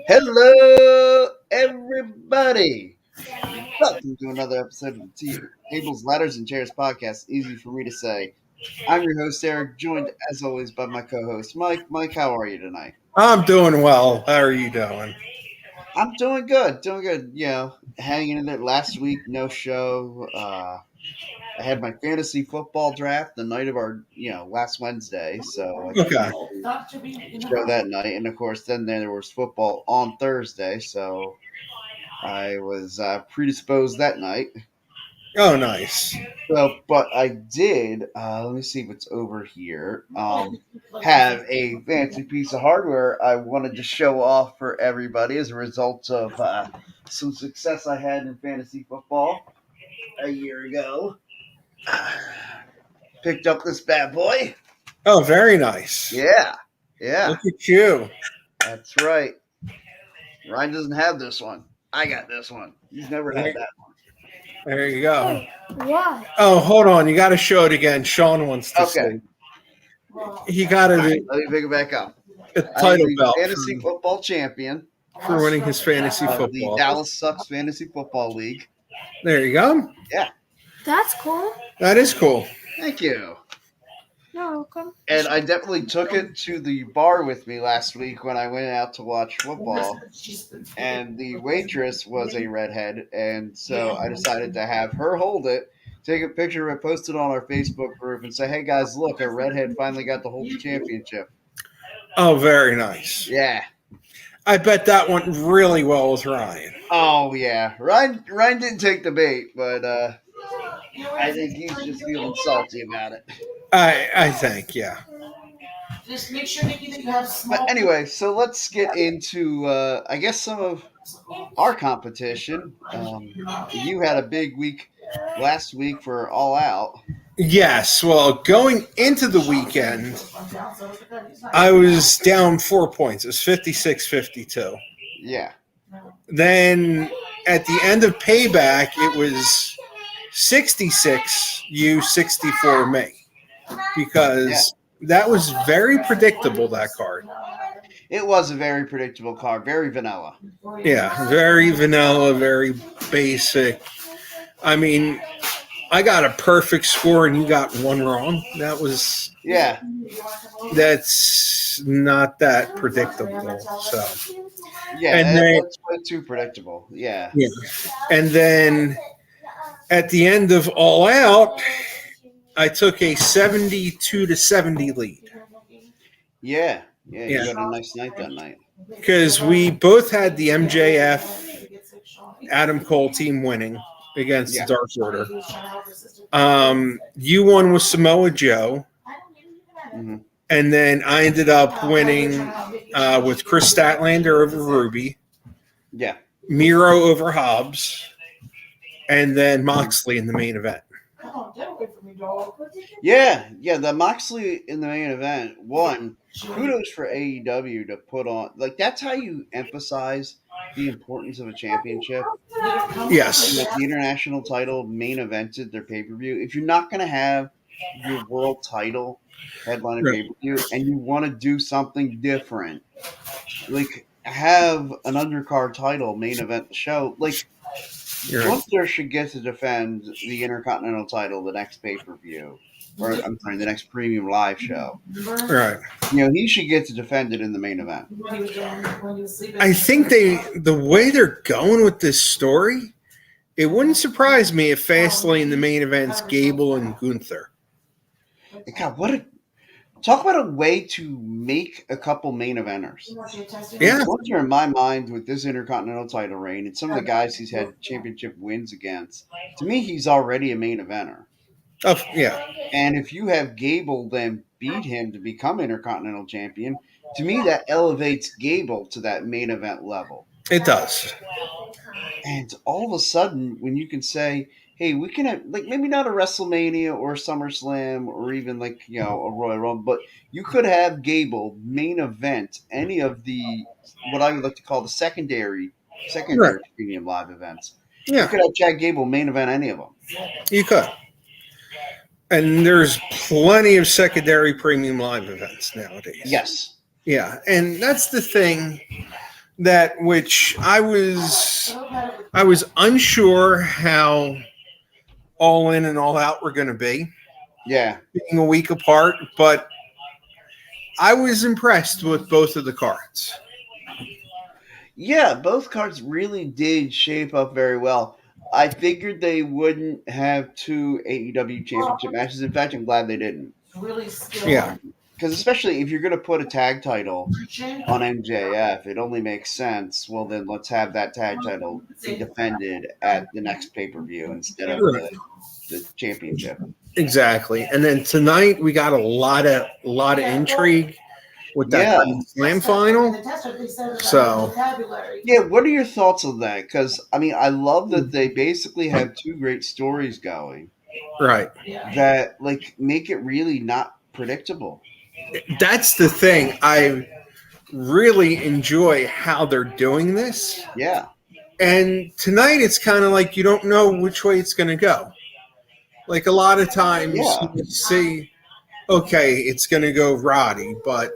Hello, everybody. Welcome to another episode of the Tables, Ladders, and Chairs podcast. Easy for me to say. I'm your host, Eric, joined as always by my co-host, Mike. Mike, how are you tonight? I'm doing well. How are you doing? I'm doing good. Hanging in there. Last week, no show. I had my fantasy football draft the night of our, last Wednesday. So I Okay. show that night, and of course, then there was football on Thursday. So I was predisposed that night. Oh, nice. So, but I did. Let me see what's over here. Have a fancy piece of hardware I wanted to show off for everybody as a result of some success I had in fantasy football a year ago. Picked up this bad boy. Oh, very nice. Yeah. Look at you. That's right. Ryan doesn't have this one. I got this one. He's never had that one. There you go. Why? Oh, hold on. You got to show it again. Sean wants to see. He got Let me pick it back up. a title belt Fantasy football champion for winning his fantasy of the football. Dallas Sucks Fantasy Football League. There you go. Yeah. That's cool. That is cool. Thank you. You're welcome. And I definitely took it to the bar with me last week when I went out to watch football. And the waitress was a redhead, and so I decided to have her hold it, take a picture of it, post it on our Facebook group, and say, hey guys, look, a redhead finally got to hold the championship. Oh, very nice. Yeah. I bet that went really well with Ryan. Oh, yeah. Ryan didn't take the bait, but I think he's just feeling salty about it. I think, yeah. Just make sure that you have small. But anyway, so let's get into, I guess, some of our competition. You had a big week last week for All Out. Yes. Well, going into the weekend, I was down 4 points. It was 56-52. Yeah. Then at the end of Payback, it was 66 you, 64 me. Because that was very predictable, that card. It was a very predictable card, very vanilla. Yeah, very vanilla, very basic. I mean, I got a perfect score and you got one wrong. That's not that predictable. So yeah, and then, that's way too predictable. Yeah. And then at the end of All Out, I took a 72-70 lead. Yeah, you got a nice night that night. Because we both had the MJF Adam Cole team winning against the Dark Order. You won with Samoa Joe. Mm-hmm. And then I ended up winning with Chris Statlander over Ruby. Yeah. Miro over Hobbs. And then Moxley in the main event. Yeah, the Moxley in the main event won. Kudos for AEW to put on, that's how you emphasize the importance of a championship. Yes. The international title main evented their pay-per-view. If you're not going to have your world title headline pay-per-view and you want to do something different, have an undercard title main event the show, Gunther should get to defend the Intercontinental title the next pay-per-view. Or, I'm sorry, the next premium live show. Right. He should get to defend it in the main event. I think the way they're going with this story, it wouldn't surprise me if Fastlane the main event's Gable and Gunther. God, talk about a way to make a couple main eventers. Yeah. Gunther, in my mind, with this Intercontinental title reign and some of the guys he's had championship wins against, to me, he's already a main eventer. Oh, yeah. And if you have Gable then beat him to become Intercontinental champion, to me, that elevates Gable to that main event level. It does. And all of a sudden, when you can say, hey, we can have, maybe not a WrestleMania or a SummerSlam or even, a Royal Rumble, but you could have Gable main event any of the, what I would like to call the secondary premium live events. Yeah. You could have Chad Gable main event any of them. You could. And there's plenty of secondary premium live events nowadays. Yes. Yeah, and that's the thing that which I was unsure how All In and All Out were going to be. Yeah. Being a week apart, but I was impressed with both of the cards. Yeah, both cards really did shape up very well. I figured they wouldn't have two AEW championship matches. In fact, I'm glad they didn't. Really skilled. Yeah. Because especially if you're going to put a tag title on MJF, it only makes sense. Well, then let's have that tag title be defended at the next pay-per-view instead of the championship. Exactly. And then tonight we got a lot of intrigue with that Slam final. So yeah, what are your thoughts on that? Because I mean, I love that they basically have two great stories going. Right. That like make it really not predictable. That's the thing. I really enjoy how they're doing this. Yeah. And tonight it's kind of like you don't know which way it's going to go. Like a lot of times you see, okay, it's going to go Roddy, but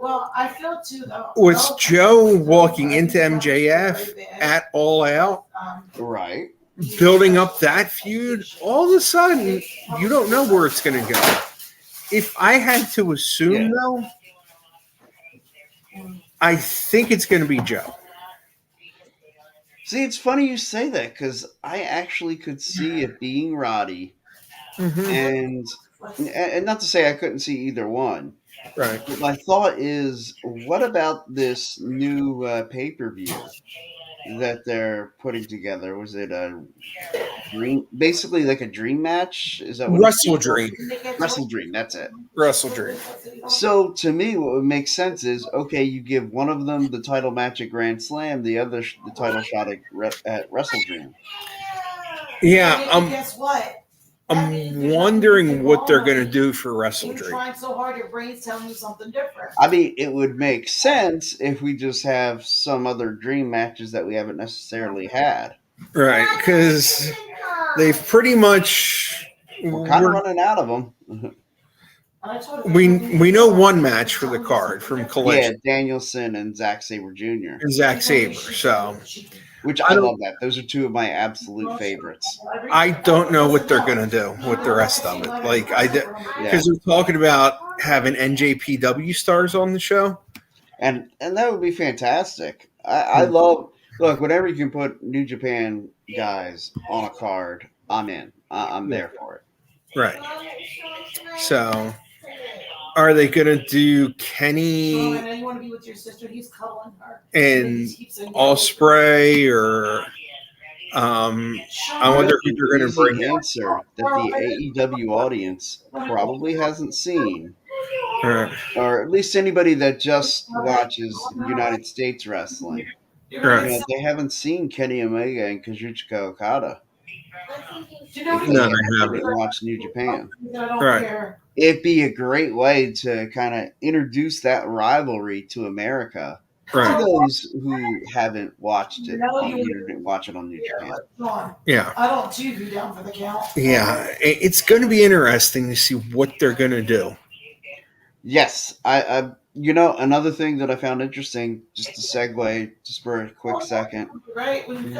I feel too though. with Joe walking into MJF at All Out, right, building up that feud, all of a sudden you don't know where it's going to go. If I had to assume, though, I think it's going to be Joe. See, it's funny you say that because I actually could see it being Roddy, and not to say I couldn't see either one. Right. But my thought is, what about this new pay-per-view that they're putting together? Was it a dream, basically like a dream match? Is that what Wrestle Dream? Wrestle Dream, that's it. Wrestle Dream. So to me, what would make sense is, okay, you give one of them the title match at Grand Slam, the other the title shot at Wrestle Dream. Yeah. Guess what? I'm wondering what they're going to do for Wrestle Dream. You're trying so hard, your brain's telling you something different. I mean, it would make sense if we just have some other dream matches that we haven't necessarily had. Right, because they've pretty much... We're kind of running out of them. We know one match for the card from Collision. Yeah, Danielson and Zack Sabre Jr. And Zack Sabre, so... Which I love that. Those are two of my absolute favorites. I don't know what they're going to do with the rest of it. Like, because they're talking about having NJPW stars on the show. And that would be fantastic. I love... Look, whenever you can put New Japan guys on a card, I'm in. I'm there for it. Right. So... Are they going to do Kenny and Ospreay, or I wonder who they're going to bring in? Answer that the AEW audience probably hasn't seen, or at least anybody that just watches United States wrestling. Right. They haven't seen Kenny Omega and Kazuchika Okada. No, they haven't. Watched New Japan. Right. It'd be a great way to kind of introduce that rivalry to America. Right. To those who haven't watched it, didn't watch it on New Japan. Yeah. I don't TV down for the count. Yeah, it's going to be interesting to see what they're going to do. Yes, I another thing that I found interesting, just to segue, just for a quick second.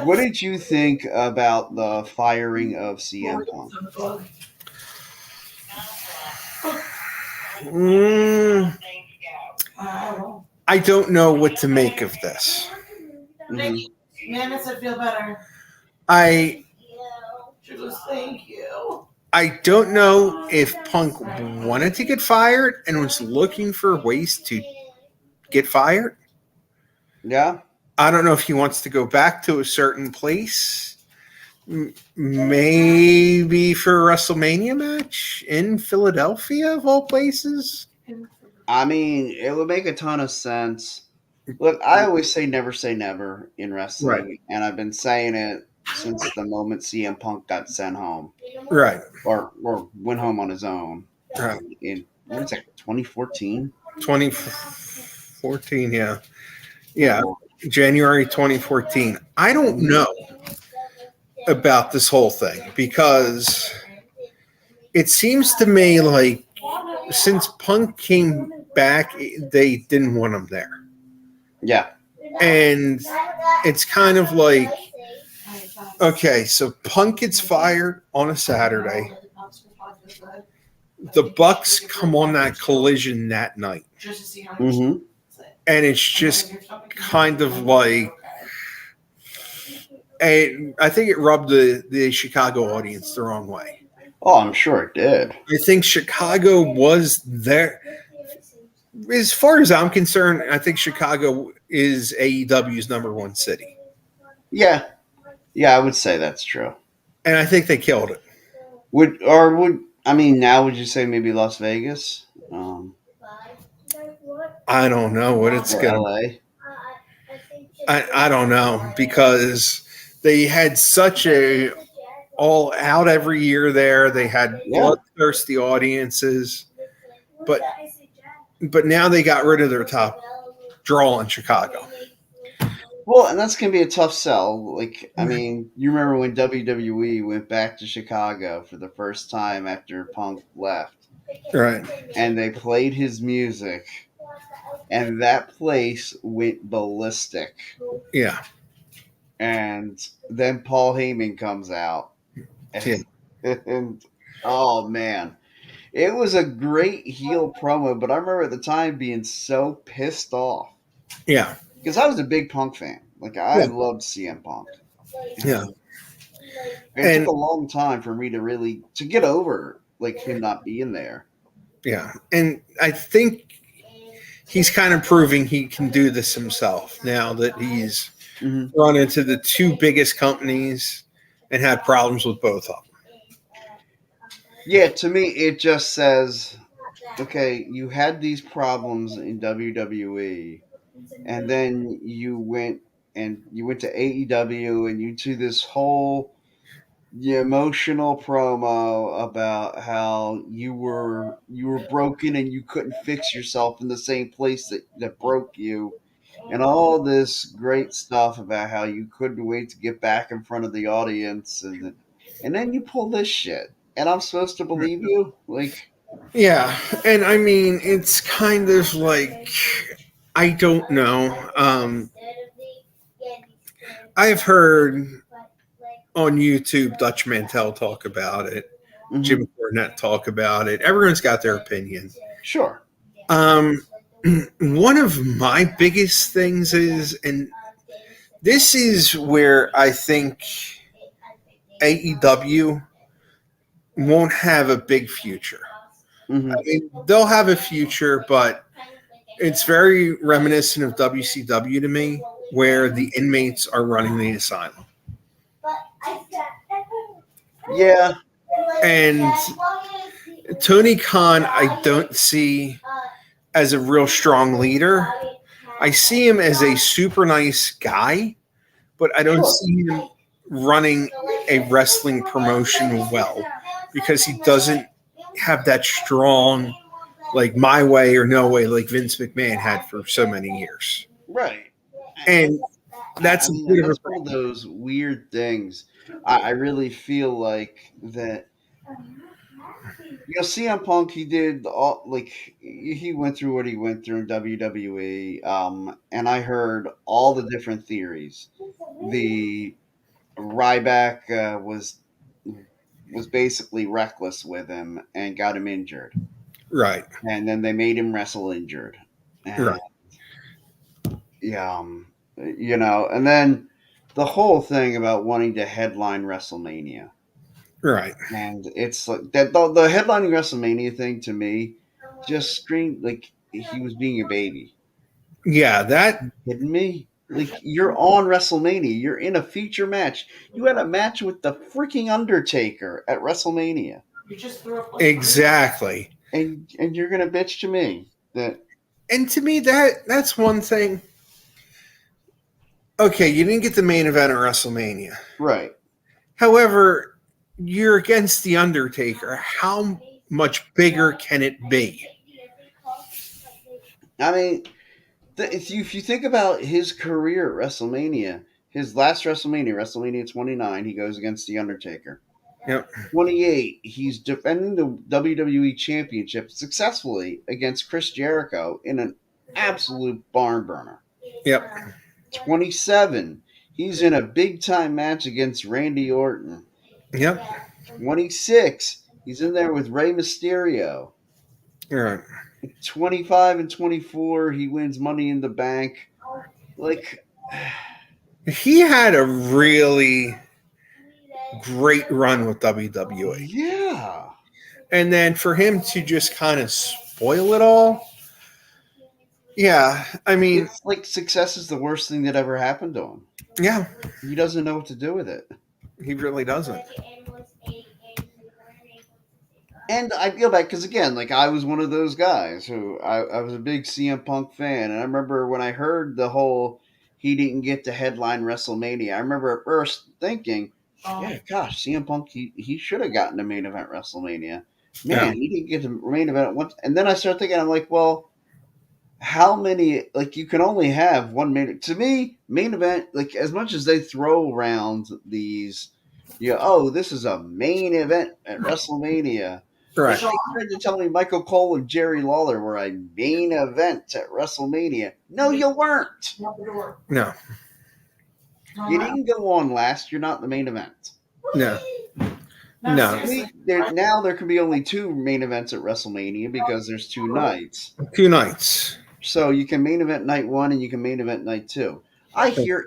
What did you think about the firing of CM Punk? I don't know what to make of this. Mammoth said feel better. Thank you. I don't know if Punk wanted to get fired and was looking for ways to get fired. Yeah. I don't know if he wants to go back to a certain place. Maybe for a WrestleMania match in Philadelphia, of all places. I mean, it would make a ton of sense. Look, I always say never in wrestling. Right. And I've been saying it since the moment CM Punk got sent home. Right. Or went home on his own. Right. In, what is that, 2014? 2014, yeah. Yeah, January 2014. I don't know about this whole thing because it seems to me like since Punk came back, they didn't want him there. Yeah. And it's kind of like, okay, so Punk gets fired on a Saturday. The Bucks come on that Collision that night. Mm-hmm. And it's just kind of like, I think it rubbed the Chicago audience the wrong way. Oh, I'm sure it did. I think Chicago was there. As far as I'm concerned, I think Chicago is AEW's number one city. Yeah. Yeah, I would say that's true. And I think they killed it. Now would you say maybe Las Vegas? I don't know what it's Or going LA? to. I don't know, because they had such a all out every year there. They had bloodthirsty audiences, but now they got rid of their top draw in Chicago. Well, and that's going to be a tough sell. Like, I mean, you remember when WWE went back to Chicago for the first time after Punk left. Right. And they played his music, and that place went ballistic. Yeah. And then Paul Heyman comes out. And oh, man. It was a great heel promo, but I remember at the time being so pissed off. Yeah. Because I was a big Punk fan. Like, I loved CM Punk. Yeah. It took a long time for me to get over, like, him not being there. Yeah. And I think he's kind of proving he can do this himself now that he's run into the two biggest companies and had problems with both of them. Yeah, to me, it just says, okay, you had these problems in WWE, and then you went to AEW, and you do this whole emotional promo about how you were broken and you couldn't fix yourself in the same place that broke you, and all this great stuff about how you couldn't wait to get back in front of the audience, and then you pull this shit, and I'm supposed to believe you? Like, yeah, and I mean, it's kind of like, I don't know. I've heard on YouTube Dutch Mantel talk about it, Jim Cornette talk about it. Everyone's got their opinion. Sure. One of my biggest things is, and this is where I think AEW won't have a big future. I mean, they'll have a future, but it's very reminiscent of WCW to me, where the inmates are running the asylum. Yeah. And Tony Khan, I don't see as a real strong leader. I see him as a super nice guy, but I don't see him running a wrestling promotion well, because he doesn't have that strong, like, my way or no way, like Vince McMahon had for so many years. Right. And that's one of those weird things. I really feel like that. CM Punk, he did he went through what he went through in WWE, and I heard all the different theories. The Ryback was basically reckless with him and got him injured. Right. And then they made him wrestle injured. And, right. Yeah. And then the whole thing about wanting to headline WrestleMania. Right. And it's like that the headlining WrestleMania thing to me just screamed like he was being a baby. Yeah, that kidding me? Like, you're on WrestleMania. You're in a feature match. You had a match with the freaking Undertaker at WrestleMania. You just threw up exactly. And you're gonna bitch to me that. And to me, that's one thing. Okay, you didn't get the main event at WrestleMania. Right. However, you're against The Undertaker. How much bigger can it be? I mean, if you think about his career at WrestleMania, his last WrestleMania, WrestleMania 29, he goes against The Undertaker. Yep. 28, he's defending the WWE Championship successfully against Chris Jericho in an absolute barn burner. Yep. 27, he's in a big time match against Randy Orton. Yep. 26, he's in there with Rey Mysterio. All right. 25 and 24, he wins Money in the Bank. Like, He had a really great run with WWE. yeah. And then for him to just kind of spoil it all. Yeah. I mean, It's like success is the worst thing that ever happened to him. yeah, He doesn't know what to do with it. he really doesn't. And I feel bad because, again, like I was one of those guys who I was a big CM Punk fan. And I remember when I heard the whole he didn't get to headline WrestleMania, I remember at first thinking, yeah, gosh, CM Punk, he should have gotten to main event WrestleMania. Man, he didn't get to main event once. And then I started thinking, I'm like, well, how many, like, you can only have one main. To me, main event, like, as much as they throw around these, this is a main event at WrestleMania. Right. They tried to tell me Michael Cole and Jerry Lawler were a main event at WrestleMania. No, you weren't. No. You didn't go on last. You're not the main event. No. No. Now there can be only two main events at WrestleMania because there's two nights. 2 nights. So you can main event night 1 and you can main event night 2. I hear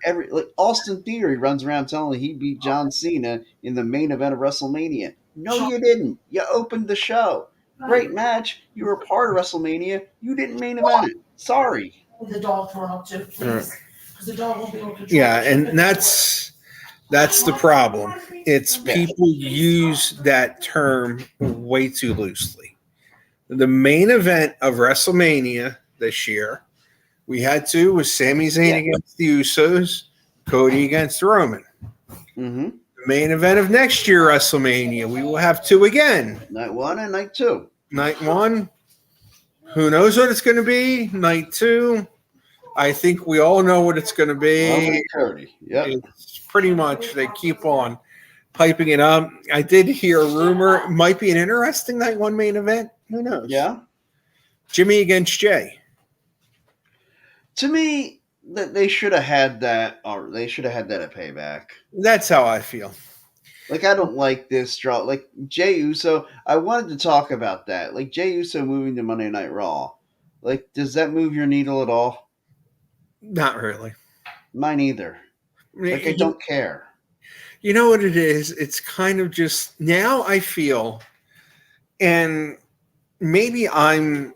Austin Theory runs around telling he beat John Cena in the main event of WrestleMania. No, you didn't. You opened the show. Great match. You were part of WrestleMania. You didn't main event it. Sorry. The dog torn up too, please. Because the dog won't be able to control Yeah, and that's the problem. It's people use that term way too loosely. The main event of WrestleMania this year, we had was Sami Zayn against the Usos, Cody against Roman. Mm-hmm. The main event of next year WrestleMania, we will have 2 again. Night 1 and night 2. Night 1, who knows what it's going to be? Night 2, I think we all know what it's going to be. Cody. Yep. It's pretty much, they keep on piping it up. I did hear a rumor it might be an interesting night 1 main event. Who knows? Yeah. Jimmy against Jay. To me, that they should have had that, or they should have had that at Payback. That's how I feel. Like, I don't like this draw. Like, Jey Uso, I wanted to talk about that. Like, Jey Uso moving to Monday Night Raw. Like, does that move your needle at all? Not really. Mine either. Like, I don't care. You know what it is? It's kind of just, now I feel, and maybe I'm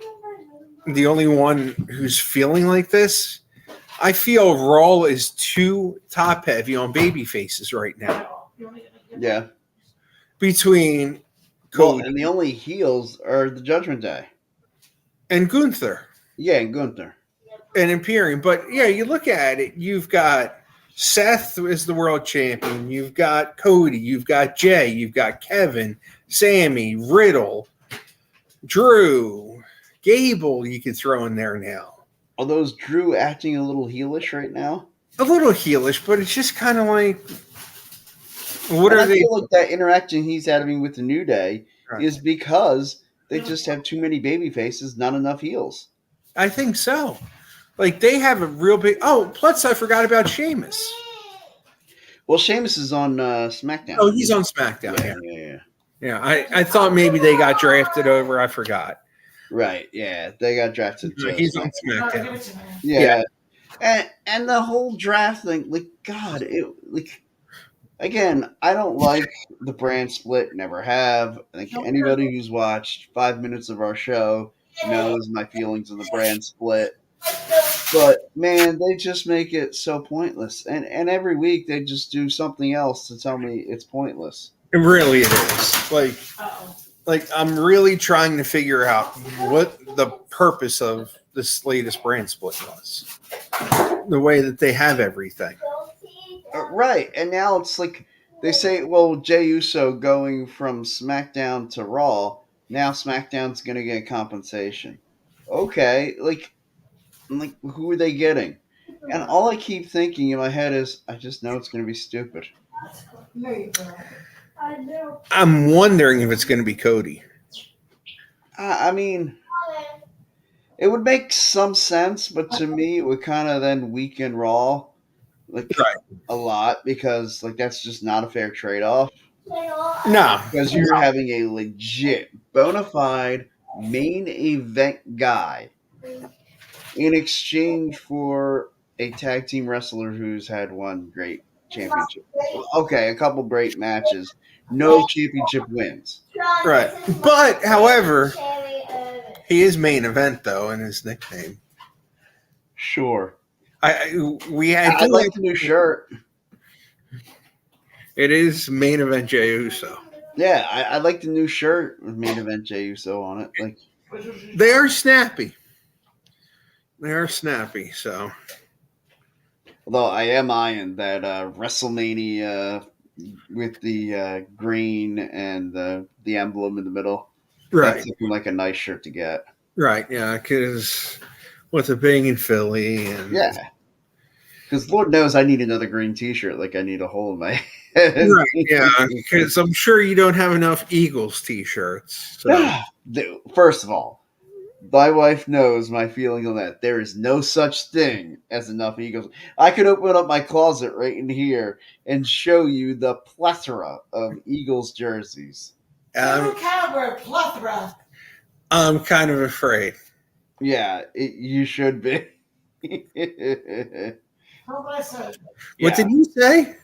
the only one who's feeling like this. I feel Raw is too top heavy on baby faces right now. Yeah. Between Cody and the only heels are the Judgment Day. And Gunther. Yeah, and Gunther. And Imperium. But yeah, you look at it, you've got Seth is the world champion. You've got Cody. You've got Jay. You've got Kevin, Sammy, Riddle, Drew, Gable you could throw in there now. Are those Drew acting a little heelish right now? A little heelish, but it's just kind of like, what are they? I feel like that interaction he's having with the New Day is because they just have too many baby faces, not enough heels. I think so. Like, they have a real big... Oh, plus I forgot about Sheamus. Well, Sheamus is on SmackDown. Oh, he's on SmackDown. Yeah. I thought maybe they got drafted over. I forgot. Right, yeah. They got drafted. He's on SmackDown. Yeah. And the whole draft thing, like, God, again, I don't like the brand split, never have. I think anybody who's watched 5 minutes of our show knows my feelings on the brand split. But, man, they just make it so pointless. And every week they just do something else to tell me it's pointless. It is. Like I'm really trying to figure out what the purpose of this latest brand split was. The way that they have everything. Right. And now it's like they say, well, Jey Uso going from SmackDown to Raw, now SmackDown's going to get compensation. Okay. Like, who are they getting? And all I keep thinking in my head is, I just know it's going to be stupid. I'm wondering if it's going to be Cody. I mean, it would make some sense, but to me, it would kind of then weaken Raw like Right. a lot because like that's just not a fair trade off. No. Because you're having a legit, bona fide main event guy in exchange for a tag team wrestler who's had one great championship. Okay, a couple great matches, no championship wins. Right. But, however, he is main event, though, in his nickname. Sure. I like the new shirt. It is main event Jey Uso. Yeah, I like the new shirt with main event Jey Uso on it. Like they are snappy. So. Although I am eyeing that WrestleMania with the green and the emblem in the middle. Right. That's looking like a nice shirt to get. Right, yeah, because with it being in Philly. And yeah. Because Lord knows I need another green T-shirt like I need a hole in my head. Right, yeah, because I'm sure you don't have enough Eagles T-shirts. So. First of all, my wife knows my feeling on that. There is no such thing as enough Eagles. I could open up my closet right in here and show you the plethora of Eagles jerseys. Plethora. I'm kind of afraid. Yeah, you should be. What did you say?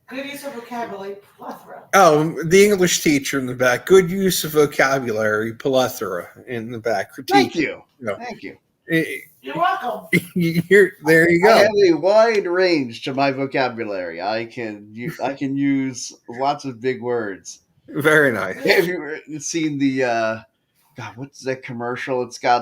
Good use of vocabulary, plethora. Oh, the English teacher in the back. Good use of vocabulary, plethora in the back. Thank you. Thank you. You're welcome. There you go. I have a wide range to my vocabulary. I can use lots of big words. Very nice. Have you seen the God? What's that commercial? It's got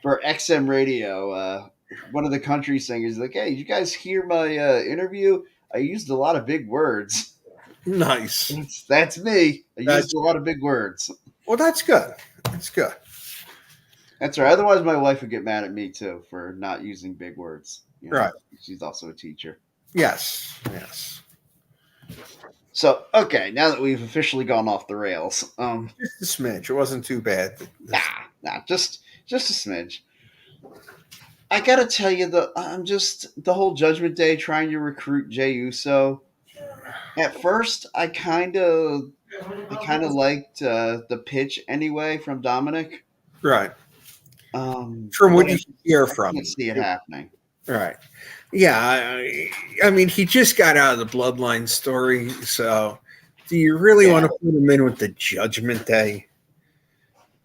for XM radio. One of the country singers is like, "Hey, you guys hear my interview? I used a lot of big words." Nice. That's me. Used a lot of big words. Well, that's good. That's good. That's right. Otherwise, my wife would get mad at me too for not using big words. You know, right. She's also a teacher. Yes. So, okay, now that we've officially gone off the rails, just a smidge. It wasn't too bad. Nah, just a smidge. I gotta tell you, I'm just the whole Judgment Day trying to recruit Jey Uso. At first, I kind of liked the pitch anyway from Dominic. Right. From what you hear from, I can't see it happening. Right. Yeah. I mean, he just got out of the Bloodline story, so do you really want to put him in with the Judgment Day?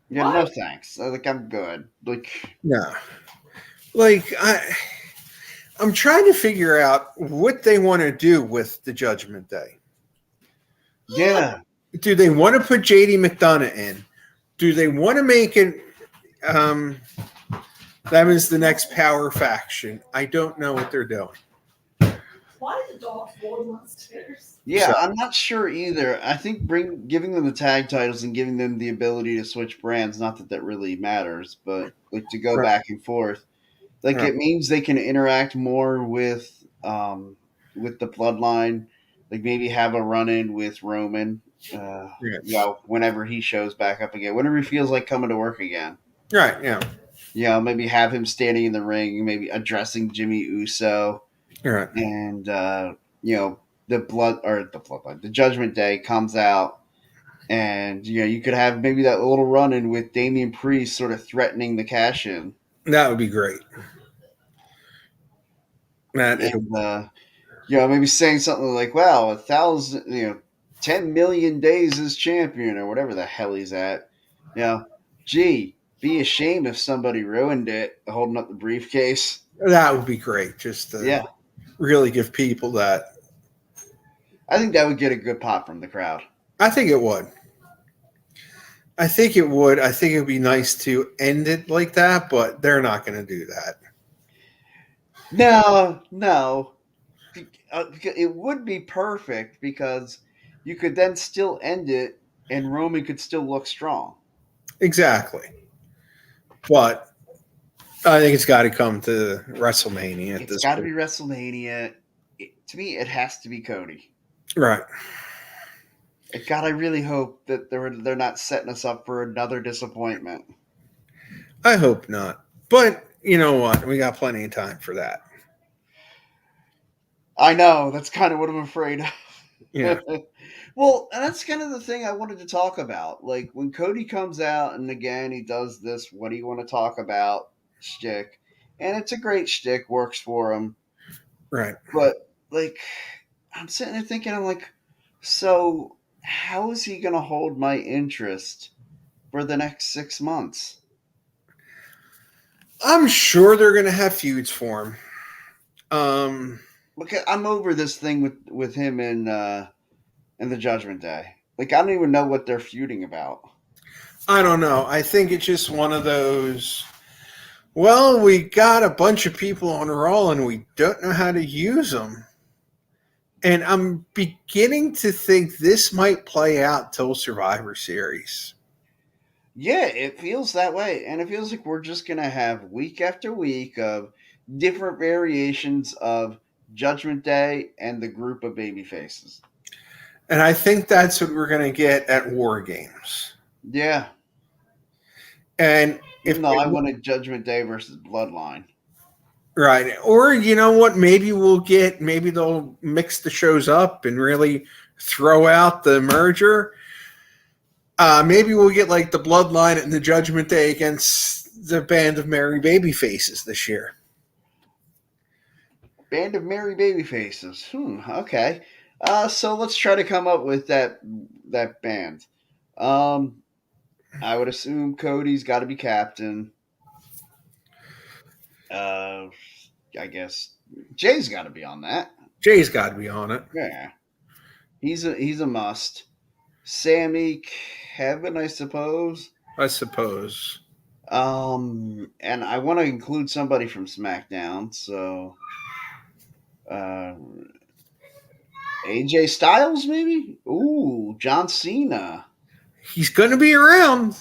Yeah, no thanks. I'm good. No. I'm trying to figure out what they want to do with the Judgment Day. Yeah. Do they want to put JD McDonough in? Do they want to make it that is the next power faction? I don't know what they're doing. Why did the dog fall downstairs? Yeah, I'm not sure either. I think giving them the tag titles and giving them the ability to switch brands, not that really matters, but to go back and forth. It means they can interact more with the Bloodline. Maybe have a run-in with Roman. Whenever he shows back up again, whenever he feels like coming to work again. Right. Yeah. Maybe have him standing in the ring, maybe addressing Jimmy Uso. Right. And the Bloodline, the Judgment Day comes out, and you could have maybe that little run-in with Damian Priest, sort of threatening the cash-in. That would be great. Maybe saying something like, "Wow, 1,000, 10 million days as champion," or whatever the hell he's at. Gee, be ashamed if somebody ruined it, holding up the briefcase. That would be great. Just to really give people that. I think that would get a good pop from the crowd. I think it would. I think it would be nice to end it like that, but they're not going to do that. No. It would be perfect because you could then still end it and Roman could still look strong. Exactly. But I think it's got to come to WrestleMania. It's got to be WrestleMania. To me, it has to be Cody. Right. God, I really hope that they're not setting us up for another disappointment. I hope not. But you know what? We got plenty of time for that. I know, that's kind of what I'm afraid of. Yeah. Well, and that's kind of the thing I wanted to talk about. Like when Cody comes out and again he does this "what do you want to talk about" shtick, and it's a great shtick, works for him. Right. But like, I'm sitting there thinking, I'm like, so how is he going to hold my interest for the next 6 months? I'm sure they're going to have feuds for him. Look, I'm over this thing with him in the Judgment Day. Like, I don't even know what they're feuding about. I don't know. I think it's just one of those. Well, we got a bunch of people on Raw and we don't know how to use them. And I'm beginning to think this might play out till Survivor Series. Yeah, it feels that way. And it feels like we're just going to have week after week of different variations of Judgment Day and the group of baby faces. And I think that's what we're going to get at War Games. Yeah. And Even though I wanted Judgment Day versus Bloodline. Right. Or, you know what, maybe they'll mix the shows up and really throw out the merger. Maybe we'll get like the Bloodline and the Judgment Day against the Band of Merry Baby Faces this year. Band of Merry Baby Faces. Okay. So let's try to come up with that band. I would assume Cody's got to be captain. I guess Jay's got to be on that. Jay's got to be on it. Yeah, he's a must. Sammy, Kevin, I suppose. And I want to include somebody from SmackDown. So, AJ Styles, maybe. Ooh, John Cena. He's going to be around.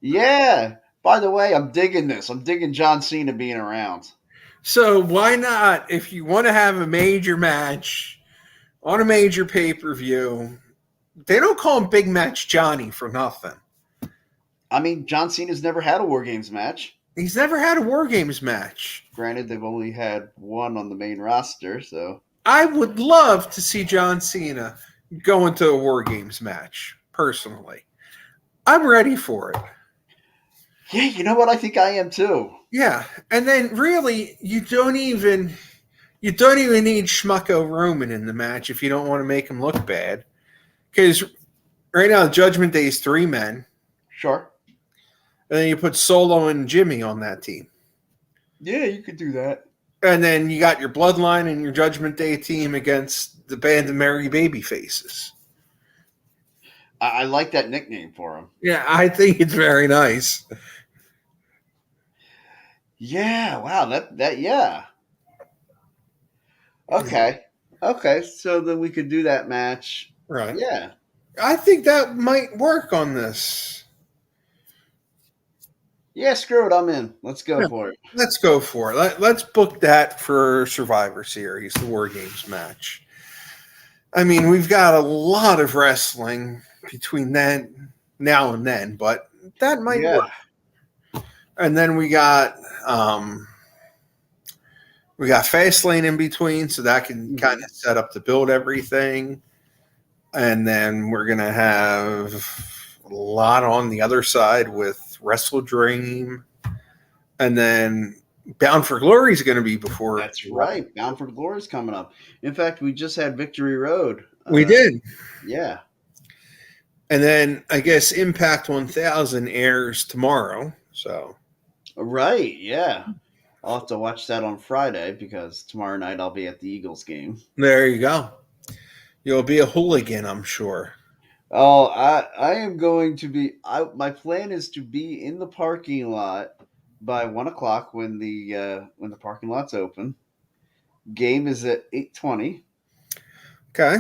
Yeah. By the way, I'm digging this. I'm digging John Cena being around. So why not, if you want to have a major match on a major pay-per-view, they don't call him Big Match Johnny for nothing. I mean, John Cena's never had a War Games match. He's never had a War Games match. Granted, they've only had one on the main roster, so. I would love to see John Cena go into a War Games match, personally. I'm ready for it. Yeah, you know what? I think I am too. Yeah, and then really, you don't even need Schmucko Roman in the match if you don't want to make him look bad. Because right now, Judgment Day is 3 men. Sure. And then you put Solo and Jimmy on that team. Yeah, you could do that. And then you got your Bloodline and your Judgment Day team against the Band of Merry Baby Faces. I like that nickname for him. Yeah, I think it's very nice. Yeah, wow, that yeah. Okay. So then we could do that match. Right. Yeah. I think that might work on this. Yeah, screw it, I'm in. Let's go for it. Let's go for it. Let's book that for Survivor Series, the War Games match. I mean, we've got a lot of wrestling between now and then, but that might work. And then we got Fastlane in between, so that can kind of set up to build everything. And then we're going to have a lot on the other side with Wrestle Dream. And then Bound for Glory is going to be before. That's right. Bound for Glory is coming up. In fact, we just had Victory Road. We did. Yeah. And then I guess Impact 1000 airs tomorrow. So. Right. Yeah. I'll have to watch that on Friday because tomorrow night I'll be at the Eagles game. There you go. You'll be a hooligan, I'm sure. Oh, I am going to be. My plan is to be in the parking lot by 1:00 when the parking lot's open. Game is at 8:20. Okay.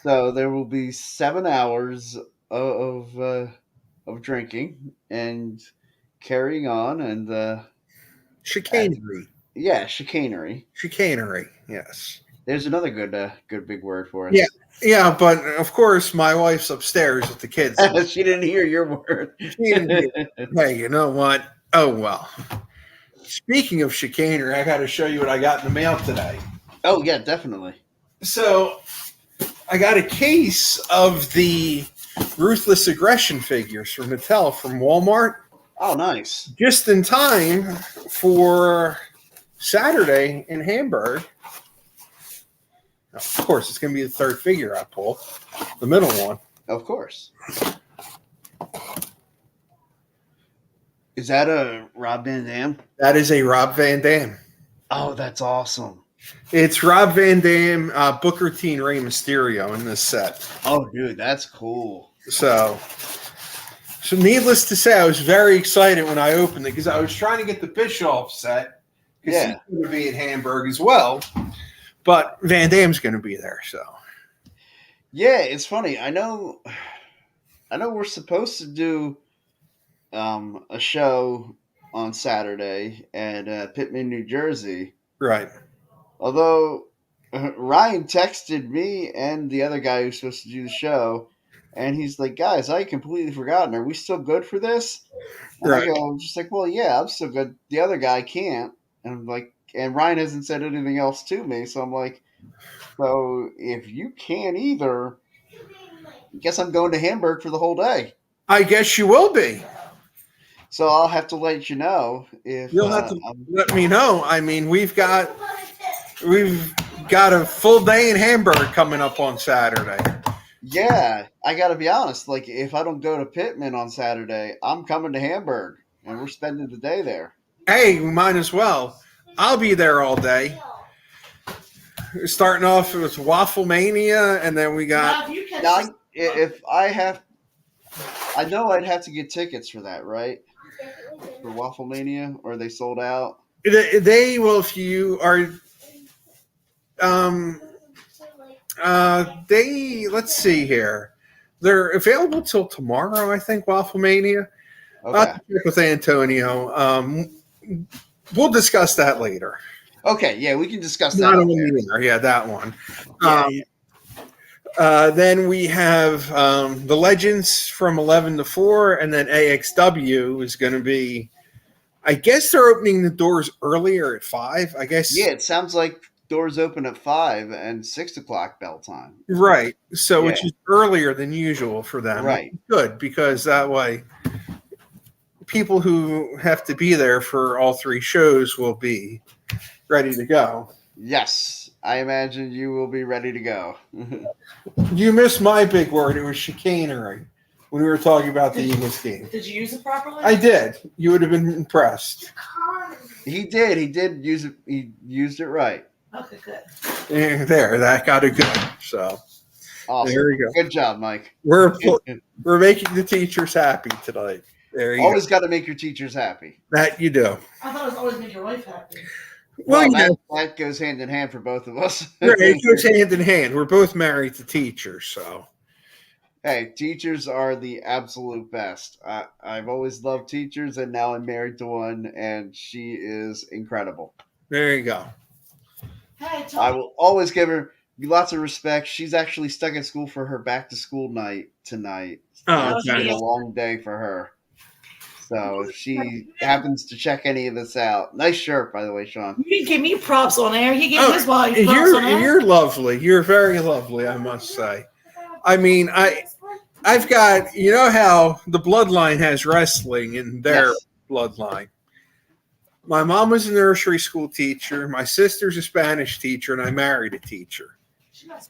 So there will be 7 hours of drinking and carrying on and chicanery. Yeah, chicanery. Chicanery. Yes. There's another good big word for it. Yeah, Yeah, but of course, my wife's upstairs with the kids. She didn't hear your word. Hey, you know what? Oh, well. Speaking of chicanery, I got to show you what I got in the mail today. Oh, yeah, definitely. So, I got a case of the Ruthless Aggression figures from Mattel from Walmart. Oh, nice. Just in time for Saturday in Hamburg. Of course, it's going to be the third figure I pull, the middle one. Of course. Is that a Rob Van Dam? That is a Rob Van Dam. Oh, that's awesome. It's Rob Van Dam, Booker T, and Rey Mysterio in this set. Oh, dude, that's cool. So needless to say, I was very excited when I opened it because I was trying to get the Bischoff set. Yeah. He's going to be in Hamburg as well. But Van Dam's going to be there, so. Yeah, it's funny. I know we're supposed to do a show on Saturday at Pittman, New Jersey. Right. Although Ryan texted me and the other guy who's supposed to do the show, and he's like, "Guys, I completely forgotten. Are we still good for this?" And Right. I'm just like, "Well, yeah, I'm still good. The other guy can't." And I'm like, and Ryan hasn't said anything else to me, so I'm like, "So if you can't either, I guess I'm going to Hamburg for the whole day." I guess you will be. So I'll have to let you know if You'll have to let me know. I mean, we've got a full day in Hamburg coming up on Saturday. Yeah, I got to be honest. Like, if I don't go to Pittman on Saturday, I'm coming to Hamburg, and we're spending the day there. Hey, we might as well. I'll be there all day. Starting off with Waffle Mania, and then we got. Now, I know I'd have to get tickets for that, right? For Waffle Mania, or are they sold out? They will, if you are. Let's see here. They're available till tomorrow, I think, Waffle Mania. Okay. I'll have to check with Antonio. We'll discuss that later. Okay, yeah, we can discuss that. Not only there. Yeah, that one. Yeah. Then we have the Legends from 11 to 4, and then AXW is going to be, I guess they're opening the doors earlier at 5, I guess. Yeah, it sounds like doors open at 5 and 6 o'clock bell time. Right. So, Yeah. which is earlier than usual for them. Right. Good, because that way people who have to be there for all 3 shows will be ready to go. Yes, I imagine you will be ready to go. You missed my big word. It was chicanery when we were talking about the Eagles game. Did you use it properly? I did. You would have been impressed. He did use it. He used it right. Okay, good. There, that got it good. So Awesome. there we go. Good job, Mike. We're making the teachers happy tonight. There you Always got to make your teachers happy. That you do. I thought it was always make your wife happy. Well, that goes hand in hand for both of us. it goes hand in hand. We're both married to teachers, so. Hey, teachers are the absolute best. I've always loved teachers, and now I'm married to one, and she is incredible. There you go. Hey, I will always give her lots of respect. She's actually stuck at school for her back-to-school night tonight. Oh, It's been a long day for her. So if she happens to check any of this out. Nice shirt, by the way, Sean. You didn't give me props on air. You gave his wife props on air. You're lovely. You're very lovely, I must say. I mean, I've got, you know how the bloodline has wrestling in their bloodline. My mom was a nursery school teacher. My sister's a Spanish teacher, and I married a teacher.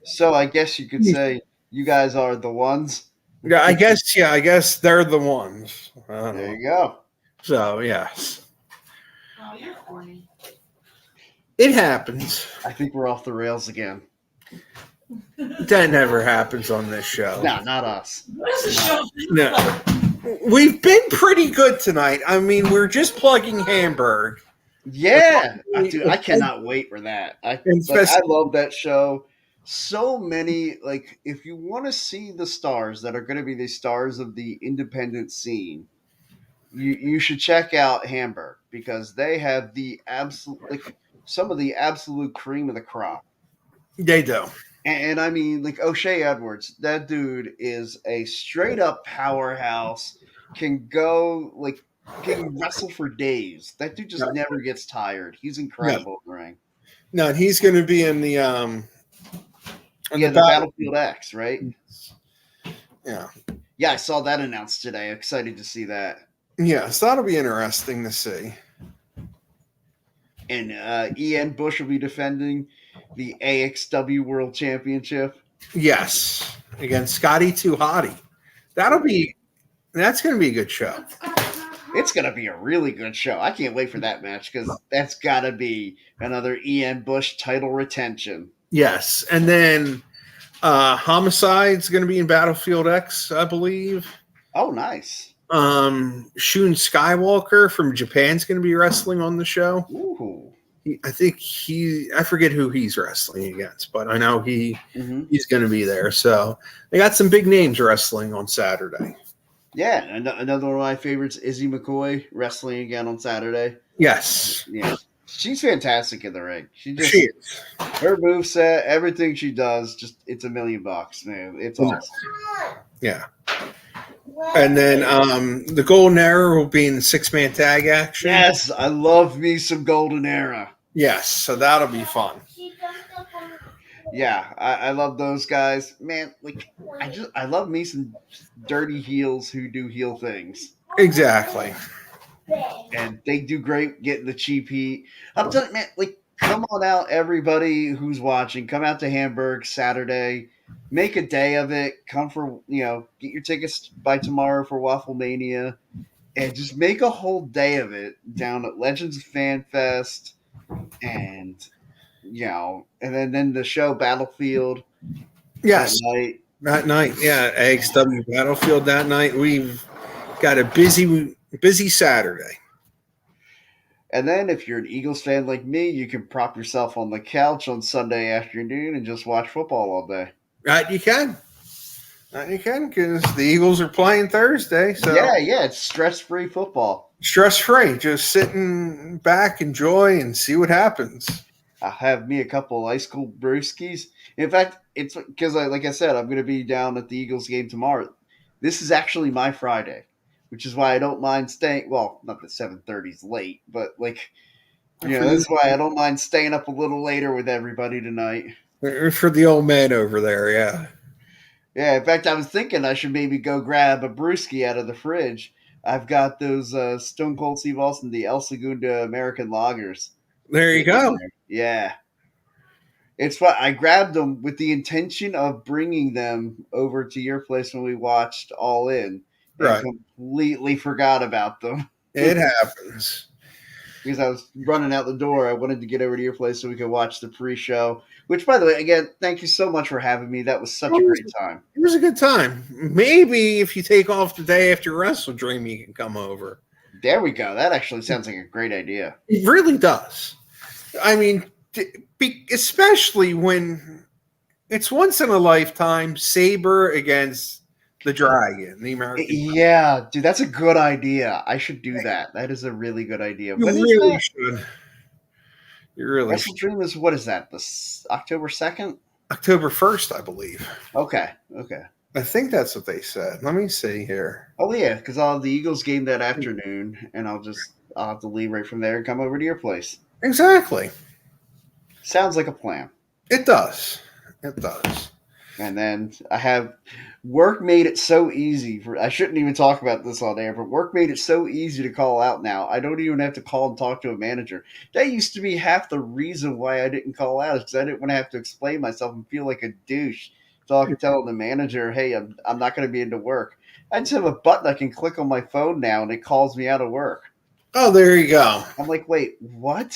So I guess you could say you guys are the ones. Yeah, I guess they're the ones. There you go. So, yes. Oh, you're corny. It happens. I think we're off the rails again. That never happens on this show. No, not us. What is the show? No. We've been pretty good tonight. I mean, we're just plugging Hamburg. Yeah. Dude, I cannot wait for that. I love that show. So many, like, if you want to see the stars that are going to be the stars of the independent scene, you should check out Hamburg because they have the absolute, like, some of the absolute cream of the crop. They do. And I mean, like O'Shea Edwards, that dude is a straight up powerhouse. Can go like can wrestle for days. That dude just No, never gets tired. He's no, incredible in the ring. no, and he's going to be in the Yeah, the battle. Battlefield X, right? Yeah, Yeah, I saw that announced today. Excited to see that. yeah. So that'll be interesting to see. And Ian Bush will be defending the AXW World Championship. Yes, against Scotty Too Hottie. That's going to be a good show. It's going to be a really good show. I can't wait for that match because that's got to be another Ian Bush title retention. Yes, and then Homicide's going to be in Battlefield X, I believe. Oh, nice. Shun Skywalker from Japan's going to be wrestling on the show. Ooh. I forget who he's wrestling against, but I know he's going to be there. So they got some big names wrestling on Saturday. Yeah, another one of my favorites, Izzy McCoy, wrestling again on Saturday. Yes. Yeah, she's fantastic in the ring. She is. Her moveset, everything she does, it's $1 million, man. It's awesome. Yeah. And then the Golden Era will be in 6-man tag action. Yes, I love me some Golden Era. Yes, so that'll be fun. Yeah, I love those guys. Man, like I love me some dirty heels who do heel things. Exactly. And they do great getting the cheap heat. I'm telling you, man, like come on out, everybody who's watching. Come out to Hamburg Saturday. Make a day of it. Come for get your tickets by tomorrow for Waffle Mania. And just make a whole day of it down at Legends Fan Fest. And and then the show Battlefield. Yes. That night. Yeah, AXW Battlefield that night. We've got a busy Saturday. And then if you're an Eagles fan like me, you can prop yourself on the couch on Sunday afternoon and just watch football all day. Right, you can. Because the Eagles are playing Thursday. So yeah, it's stress-free football. Stress-free. Just sitting back, enjoy, and see what happens. I'll have me a couple ice cold brewskis. In fact, it's because, like I said, I'm going to be down at the Eagles game tomorrow. This is actually my Friday, which is why I don't mind staying. Well, not that 7:30 is late, but this is why I don't mind staying up a little later with everybody tonight. For the old man over there, yeah. Yeah, in fact, I was thinking I should maybe go grab a brewski out of the fridge. I've got those Stone Cold Steve Austin, the El Segundo American Lagers. There you go. Yeah. It's fun. I grabbed them with the intention of bringing them over to your place when we watched All In. Right. Completely forgot about them. It happens. Because I was running out the door. I wanted to get over to your place so we could watch the pre-show. Which, by the way, again, thank you so much for having me. That was such a great time. It was a good time. Maybe if you take off the day after Wrestle Dream, you can come over. There we go. That actually sounds like a great idea. It really does. I mean, especially when it's once in a lifetime, Sabre against the Dragon, the American. Yeah, dude, that's a good idea. I should do that. That is a really good idea. You really should. You really Wrestle Dream is, what is that? This October 2nd? October 1st, I believe. Okay. I think that's what they said. Let me see here. Oh, yeah, because I'll have the Eagles game that afternoon, and I'll have to leave right from there and come over to your place. Exactly. Sounds like a plan. It does. And then I have work made it so easy I shouldn't even talk about this on air, but work made it so easy to call out now. I don't even have to call and talk to a manager. That used to be half the reason why I didn't call out, is because I didn't want to have to explain myself and feel like a douche. Telling the manager, hey, I'm not going to be into work. I just have a button I can click on my phone now, and it calls me out of work. Oh, there you go. I'm like, wait, what?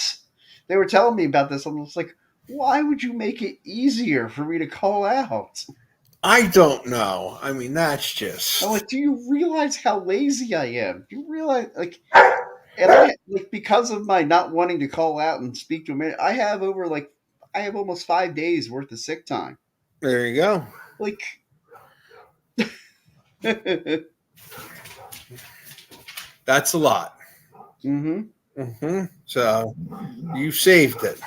They were telling me about this. I'm just like, why would you make it easier for me to call out? I don't know. I mean, that's just. I'm like, do you realize how lazy I am? Do you realize, and because of my not wanting to call out and speak to a man, I have almost 5 days worth of sick time. There you go. That's a lot. Mm-hmm. So you saved it.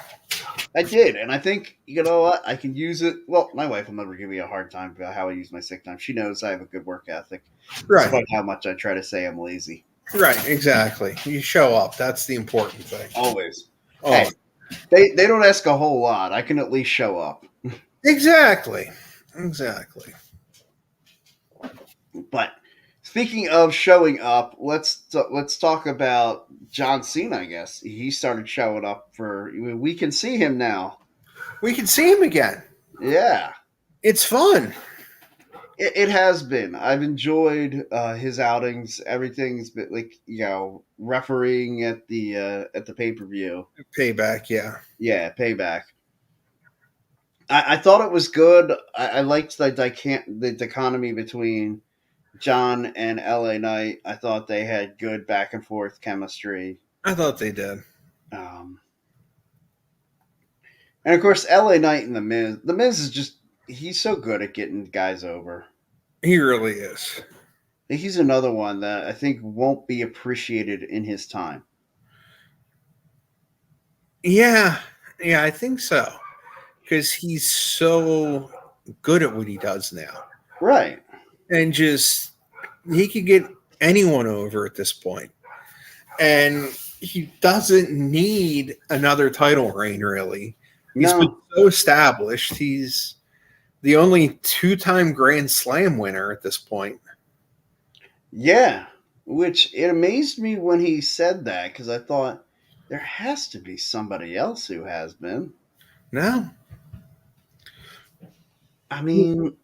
I did, and I think you know what I can use it. Well, my wife will never give me a hard time about how I use my sick time. She knows I have a good work ethic, Right. despite how much I try to say I'm lazy. Right, exactly. You show up. That's the important thing. Always. Oh, Hey, they don't ask a whole lot. I can at least show up. exactly. But speaking of showing up, let's talk about John Cena. I guess he started showing up we can see him now. We can see him again. Yeah, It's fun. it has been. I've enjoyed his outings. Everything's been refereeing at the pay-per-view. Payback, yeah. Yeah, Payback. I thought it was good. I liked the dichotomy between John and LA Knight. I thought they had good back and forth chemistry. I thought they did. And of course, LA Knight and The Miz. The Miz is he's so good at getting guys over. He really is. He's another one that I think won't be appreciated in his time. Yeah, I think so. Because he's so good at what he does now. Right. And just, he could get anyone over at this point. And he doesn't need another title reign, really. He's been so established. He's the only 2-time Grand Slam winner at this point. Yeah, which it amazed me when he said that, because I thought there has to be somebody else who has been. No. I mean,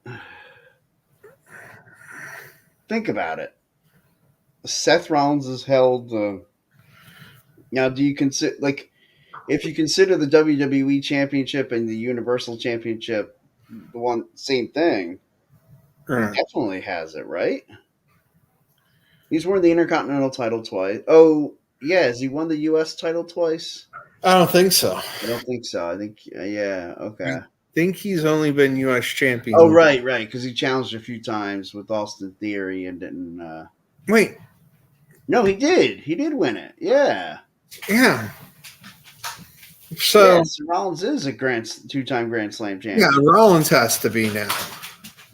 think about it. Seth Rollins has held. Now, do you consider if you consider the WWE Championship and the Universal Championship the same thing? He definitely has it, right? He's won the Intercontinental title twice. Oh, yeah, has he won the U.S. title twice? I don't think so. I don't think so. I think, yeah, okay. I think he's only been U.S. champion. Oh, right, because he challenged a few times with Austin Theory and didn't. Wait. No, he did. He did win it. Yeah. Yeah. So Rollins is a 2-time Grand Slam champion. Yeah, Rollins has to be now.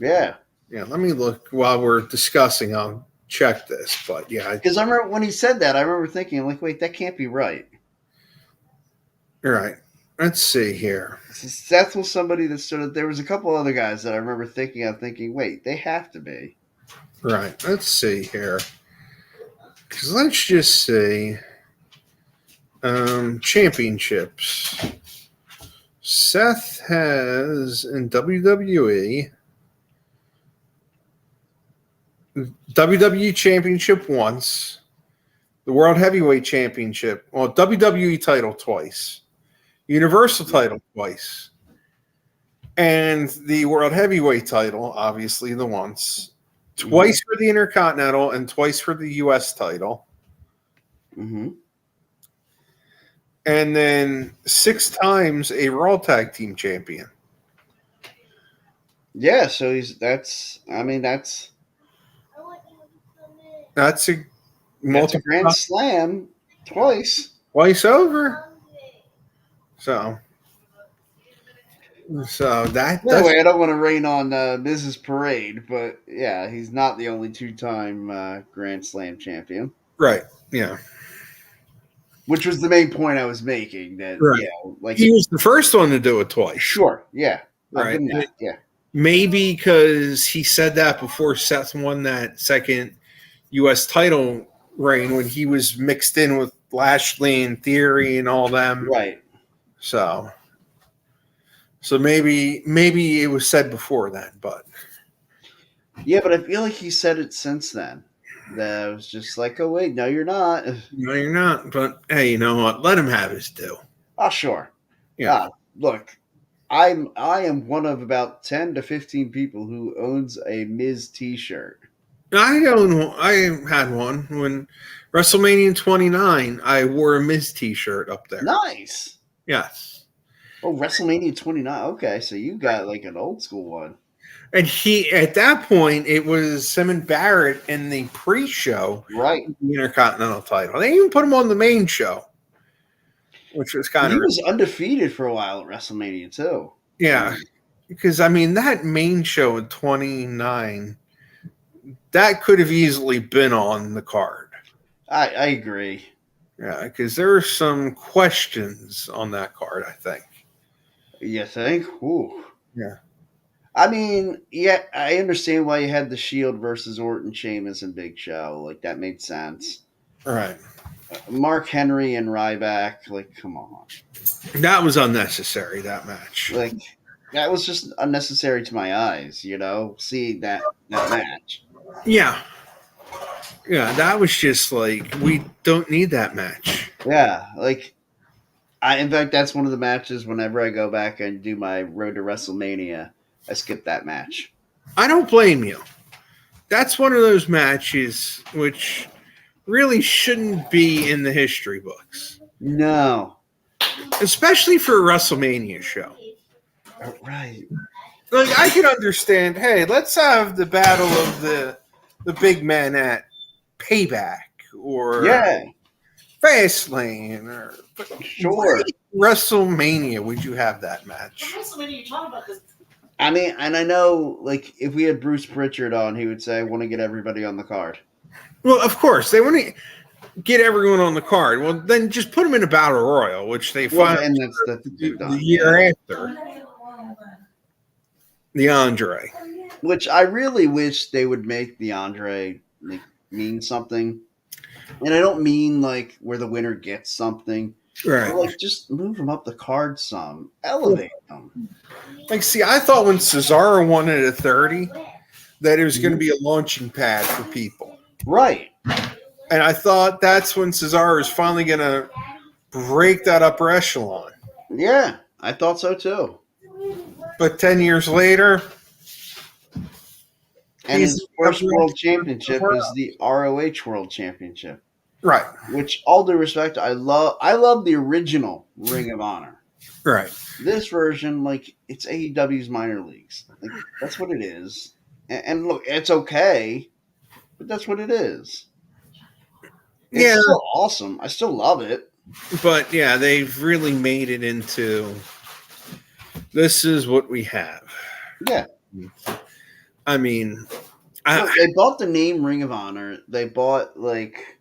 Yeah. Yeah, let me look while we're discussing. I'll check this, but yeah. Because I remember when he said that, I remember thinking, wait, that can't be right. All right. Let's see here. Seth was somebody that there was a couple other guys that I remember thinking, wait, they have to be. Right. Let's see here. Because let's just see. Championships. Seth has in WWE Championship once, the World Heavyweight Championship, WWE title twice, Universal title twice, and the World Heavyweight title, obviously the once, twice for the Intercontinental and twice for the U.S. title. Mm-hmm. And then 6 times a Raw Tag Team Champion. Yeah, so that's a Grand Slam twice. Twice over. So that. Anyway, I don't want to rain on Mrs. Parade, but yeah, he's not the only 2-time Grand Slam champion. Right. Yeah. Which was the main point I was making. That right. He was the first one to do it twice. Sure. Yeah. Right. Yeah. Maybe because he said that before Seth won that second U.S. title reign when he was mixed in with Lashley and Theory and all them. Right. So maybe it was said before that, but yeah, but I feel like he said it since then. That was just like, oh wait, no, you're not. No, you're not. But hey, you know what? Let him have his due. Oh, sure. Yeah. Look, I am one of about 10 to 15 people who owns a Miz T-shirt. I had one when WrestleMania 29. I wore a Miz T-shirt up there. Nice. Yes. Oh, WrestleMania 29. Okay, so you got like an old school one. And at that point, it was Simon Barrett in the pre-show, right? The Intercontinental title. They even put him on the main show. which was kind He of was undefeated for a while at WrestleMania too. yeah. Because I mean that main show at 29, that could have easily been on the card. I agree. Yeah, because there are some questions on that card, I think. You think? Ooh. Yeah. I mean, yeah, I understand why you had the Shield versus Orton, Sheamus, and Big Show. Like that made sense. Right. Mark Henry and Ryback. Like, come on. That was unnecessary, that match. Like that was just unnecessary to my eyes. Seeing that match. Yeah. Yeah, that was just like, we don't need that match. Yeah, like in fact, that's one of the matches. Whenever I go back and do my Road to WrestleMania, I skip that match. I don't blame you. That's one of those matches which really shouldn't be in the history books. No. Especially for a WrestleMania show. Right. Like, I can understand, hey, let's have the battle of the big men at Payback or Fastlane or Sure. WrestleMania. Would you have that match? WrestleMania you talking about? I mean, and I know, like, if we had Bruce Pritchard on, he would say, I want to get everybody on the card. Well, of course, they want to get everyone on the card. Well, then just put them in a battle royal, which they find and that's the year after. The Andre. Which I really wish they would make the Andre mean something. And I don't mean like where the winner gets something. Right. But, like, just move them up the card some. Elevate them. Like, see, I thought when Cesaro won it at 30 that it was going to be a launching pad for people. Right. And I thought that's when Cesaro is finally going to break that upper echelon. Yeah, I thought so too. But 10 years later, and his first world championship is the ROH World Championship. Right. Which, all due respect, I love the original Ring of Honor. Right. This version, like, it's AEW's minor leagues. Like, that's what it is. And look, it's okay, but that's what it is. It's still awesome. I still love it. But yeah, they've really made it into this is what we have. Yeah. I mean, they bought the name Ring of Honor. They bought, like,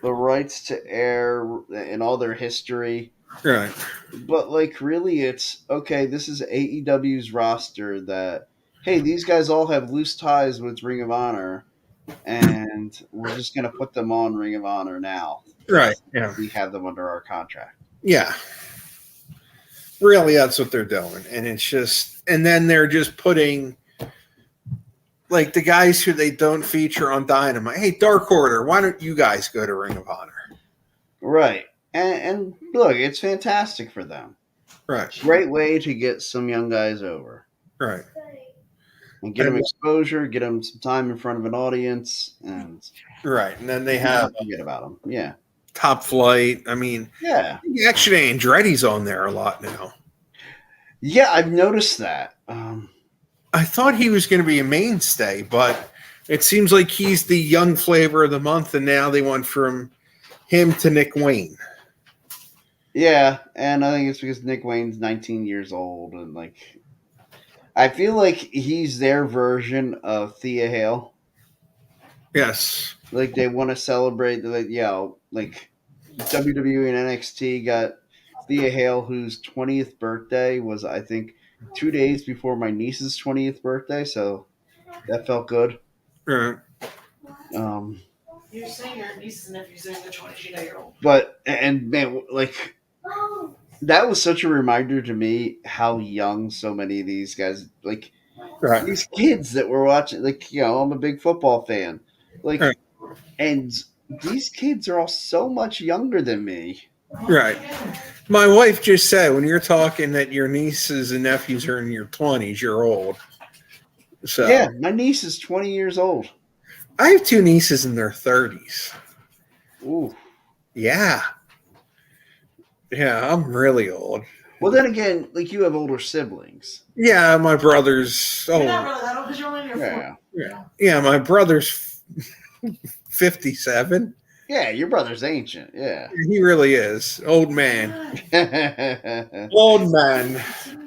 the rights to air and all their history. Right. But, like, really, it's, okay, this is AEW's roster that, hey, these guys all have loose ties with Ring of Honor, and we're just going to put them on Ring of Honor now. Right, yeah. We have them under our contract. Yeah. Really, that's what they're doing. And it's just, and then they're just putting, like, the guys who they don't feature on Dynamite. Hey, Dark Order, why don't you guys go to Ring of Honor? Right. And look, it's fantastic for them. Right. Great way to get some young guys over. Right. And get them exposure, get them some time in front of an audience. And right. And then they have... Forget about them. Yeah. Top Flight. I mean... Yeah. Actually, Andretti's on there a lot now. Yeah, I've noticed that. I thought he was going to be a mainstay, but it seems like he's the young flavor of the month, and now they went from him to Nick Wayne. Yeah, and I think it's because Nick Wayne's 19 years old, and, like, I feel like he's their version of Thea Hale. Yes. Like, they want to celebrate, like WWE and NXT got Thea Hale, whose 20th birthday was, I think, 2 days before my niece's 20th birthday, so that felt good. Right. You're saying your nieces and nephews are the 22-year-old. But, and man, like, that was such a reminder to me how young so many of these guys, like, right. These kids that were watching, like, you know, I'm a big football fan. Like, right. And these kids are all so much younger than me. Right. My wife just said, when you're talking that your nieces and nephews are in your 20s, you're old. So yeah, my niece is 20 years old. I have two nieces in their 30s. Ooh. Yeah. Yeah, I'm really old. Well, then again, like, you have older siblings. Yeah, my brother's... You're not really that old because you're only in your 40s. Yeah, my brother's 57. Yeah, your brother's ancient. Yeah. He really is. Old man. Old man.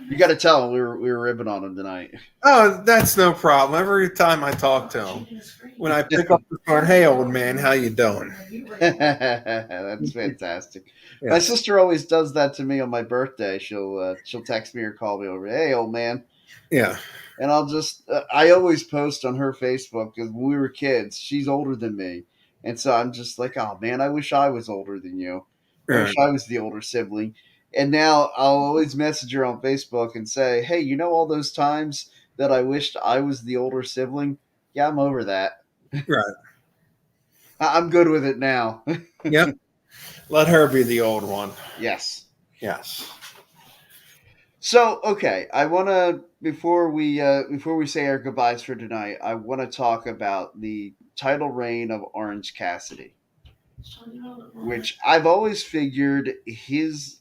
You got to tell him we were ribbing on him tonight. Oh, that's no problem. Every time I talk to him, when I pick up the phone, hey, old man, how you doing? That's fantastic. Yeah. My sister always does that to me on my birthday. She'll text me or call me over. Hey, old man. Yeah. And I'll just I always post on her Facebook because when we were kids, she's older than me, and so I'm just like, oh man, I wish I was older than you. I wish I was the older sibling. And now I'll always message her on Facebook and say, hey, you know all those times that I wished I was the older sibling? Yeah, I'm over that. Right. I'm good with it now. Yep. Let her be the old one. Yes. Yes. So, okay, I want to before we say our goodbyes for tonight, I want to talk about the title reign of Orange Cassidy, which I've always figured his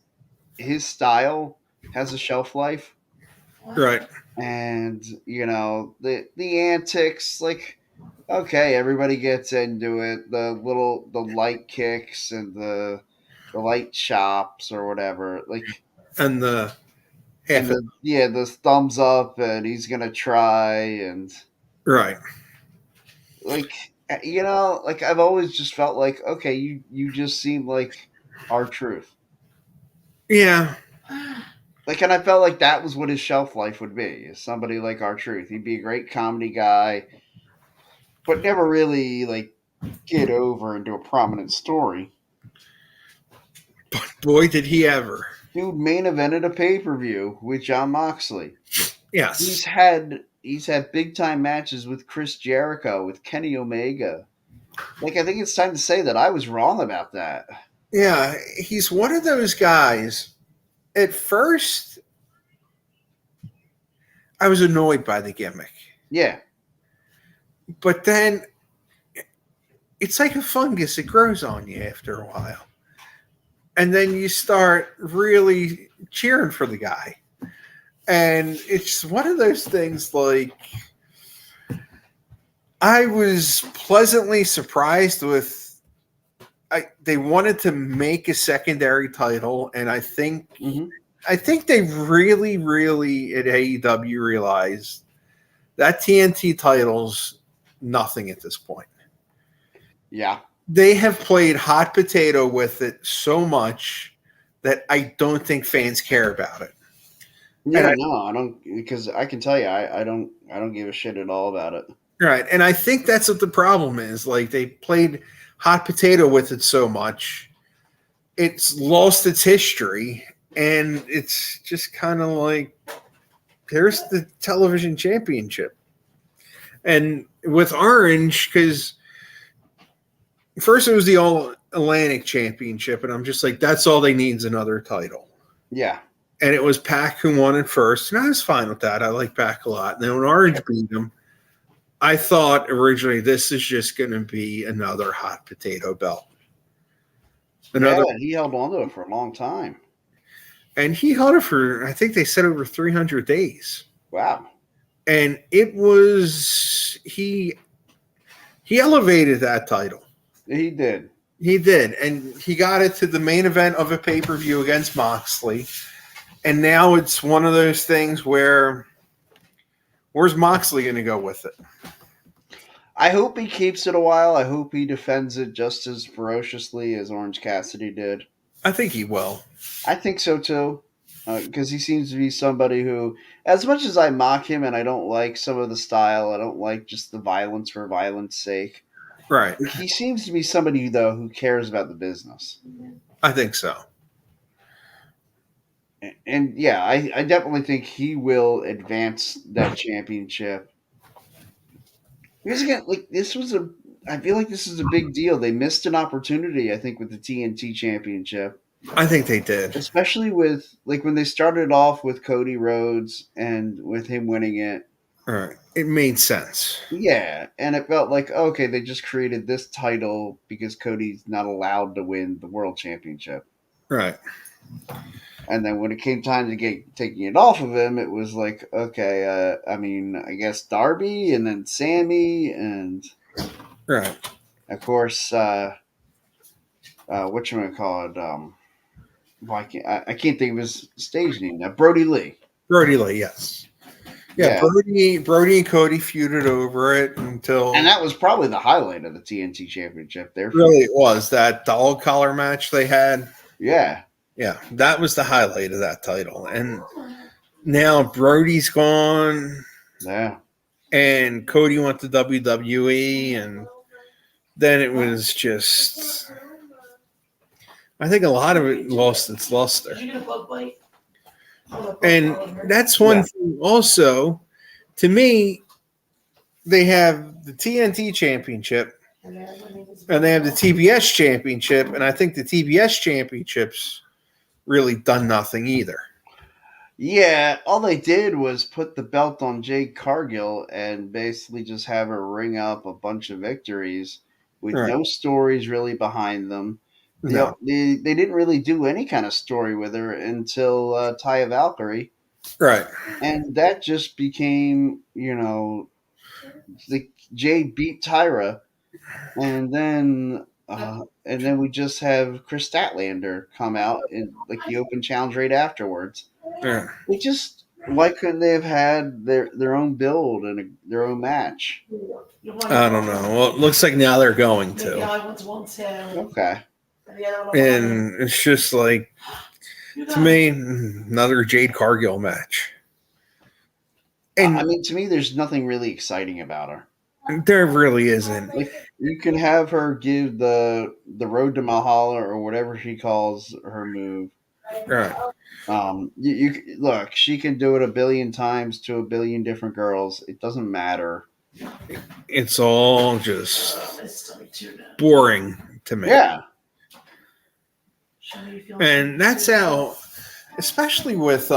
style has a shelf life, Right. and you know the antics, like okay, everybody gets into it, the light kicks and the light chops or whatever, like And the half. and the thumbs up and he's gonna try and Right. like you know, like I've always just felt like okay, you just seem like our truth. Yeah. Like, and I felt like that was what his shelf life would be, is somebody like our truth. He'd be a great comedy guy, but never really like get over into a prominent story. But boy, did he ever. Dude, main evented a pay-per-view with John Moxley. Yes. He's had big time matches with Chris Jericho, with Kenny Omega. Like, I think it's time to say that I was wrong about that. Yeah, he's one of those guys. At first, I was annoyed by the gimmick. Yeah. But then it's like a fungus. It grows on you after a while. And then you start really cheering for the guy. And it's one of those things like I was pleasantly surprised with they wanted to make a secondary title, and I think they really, really at AEW realized that TNT title's nothing at this point. Yeah. They have played hot potato with it so much that I don't think fans care about it. Yeah, I don't, because I can tell you, I don't give a shit at all about it. Right, and I think that's what the problem is. Like, they played hot potato with it so much, it's lost its history, and it's just kind of like, here's the television championship. And with Orange, because first it was the All-Atlantic Championship, and I'm just like, that's all they need is another title. Yeah. And it was Pac who won it first, and I was fine with that. I like Pac a lot. And then when Orange beat him, I thought originally this is just going to be another hot potato belt. Yeah, he held on to it for a long time. And he held it for, I think they said, over 300 days. Wow. And it was, he elevated that title. He did. He did. And he got it to the main event of a pay-per-view against Moxley. And now it's one of those things where, where's Moxley going to go with it? I hope he keeps it a while. I hope he defends it just as ferociously as Orange Cassidy did. I think he will. I think so too, because he seems to be somebody who, as much as I mock him and I don't like some of the style, I don't like just the violence for violence sake. Right. He seems to be somebody, though, who cares about the business. I think so. And yeah, I definitely think he will advance that championship. Because again, like I feel like this is a big deal. They missed an opportunity, I think, with the TNT championship. I think they did. Especially with, like, when they started off with Cody Rhodes and with him winning it. All right. It made sense. Yeah, and it felt like, okay, they just created this title because Cody's not allowed to win the world championship. Right. And then when it came time to taking it off of him, it was like, okay, I mean, I guess Darby and then Sammy and right. Of course, whatchamacallit, I can't think of his stage name now. Brody Lee. Brody Lee, yes. Yeah, Yeah. Brody and Cody feuded over it until And that was probably the highlight of the TNT Championship. really it was that dog collar match they had. Yeah. Yeah, that was the highlight of that title. And now Brody's gone Yeah. and Cody went to WWE, and then it was just I think a lot of it lost its luster. And that's one thing also, to me, they have the TNT Championship and they have the TBS Championship, and I think the TBS Championship's really done nothing either. Yeah, all they did was put the belt on Jade Cargill and basically just have her ring up a bunch of victories with Right. no stories really behind them. No. They didn't really do any kind of story with her until Taya Valkyrie. Right. And that just became, the Jade beat Tyra, and then we just have Chris Statlander come out in like the open challenge right afterwards. Yeah. Why couldn't they have had their own build and their own match? I don't know. Well, it looks like now they're going to. Okay. And it's just like, to me, another Jade Cargill match. And I mean, to me, there's nothing really exciting about her. There really isn't. Like, you can have her give the Road to Mahala or whatever she calls her move. Right. You look, she can do it a billion times to a billion different girls. It doesn't matter. It's all just boring to me. Yeah. And that's how, especially with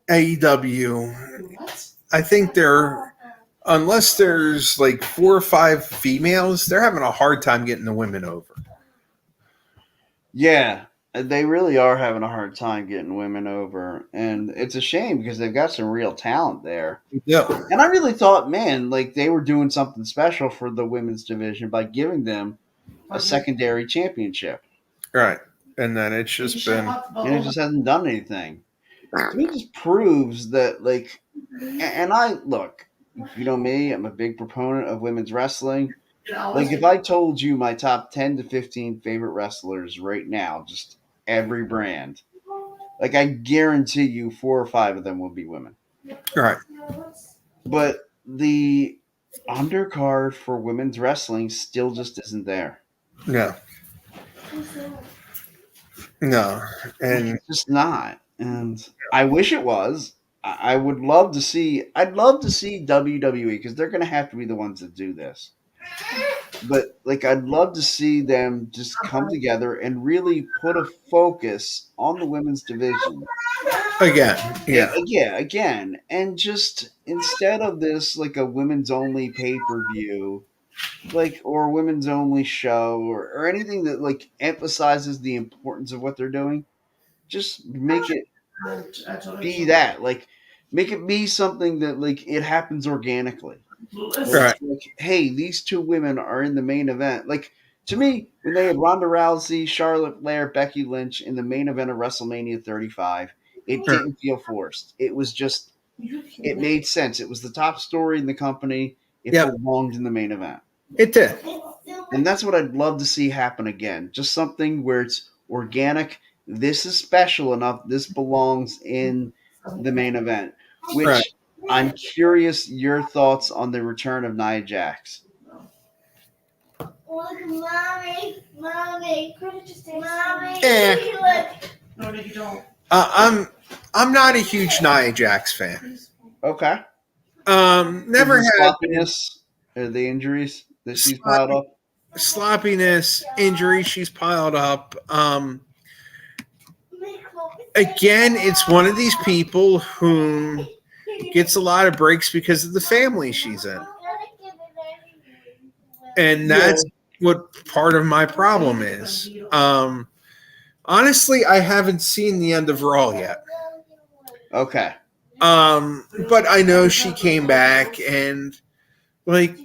AEW, I think unless there's like 4 or 5 females, they're having a hard time getting the women over. Yeah, they really are having a hard time getting women over, and it's a shame because they've got some real talent there. Yeah. And I really thought, man, like they were doing something special for the women's division by giving them a secondary championship. Right. And then it's just been... And it just hasn't done anything. To me, it just proves that, like, and I, look, you know me, I'm a big proponent of women's wrestling. Like, if I told you my top 10 to 15 favorite wrestlers right now, just every brand, like, I guarantee you 4 or 5 of them will be women. Right. But the undercard for women's wrestling still just isn't there. No. No. And it's just not. And I wish it was. I would love to see. I'd love to see WWE because they're going to have to be the ones that do this. But like, I'd love to see them just come together and really put a focus on the women's division again. Yeah. Again, and just instead of this like a women's only pay-per-view, like or women's only show or anything that like emphasizes the importance of what they're doing, just make it be that. Like, make it be something that like it happens organically. Right. Like, hey, these 2 women are in the main event. Like, to me, when they had Ronda Rousey, Charlotte Flair, Becky Lynch in the main event of WrestleMania 35, it didn't feel forced. It was just, it made sense. It was the top story in the company. It belonged in the main event. It did. And that's what I'd love to see happen again. Just something where it's organic. This is special enough. This belongs in the main event. Which... Right. I'm curious your thoughts on the return of Nia Jax. Look, mommy. No, you don't. I'm not a huge Nia Jax fan. Okay. Never had sloppiness or the injuries that she's piled up. Sloppiness, injuries she's piled up. Again, it's one of these people who gets a lot of breaks because of the family she's in. And that's what part of my problem is. Honestly, I haven't seen the end of Raw yet. Okay. But I know she came back and like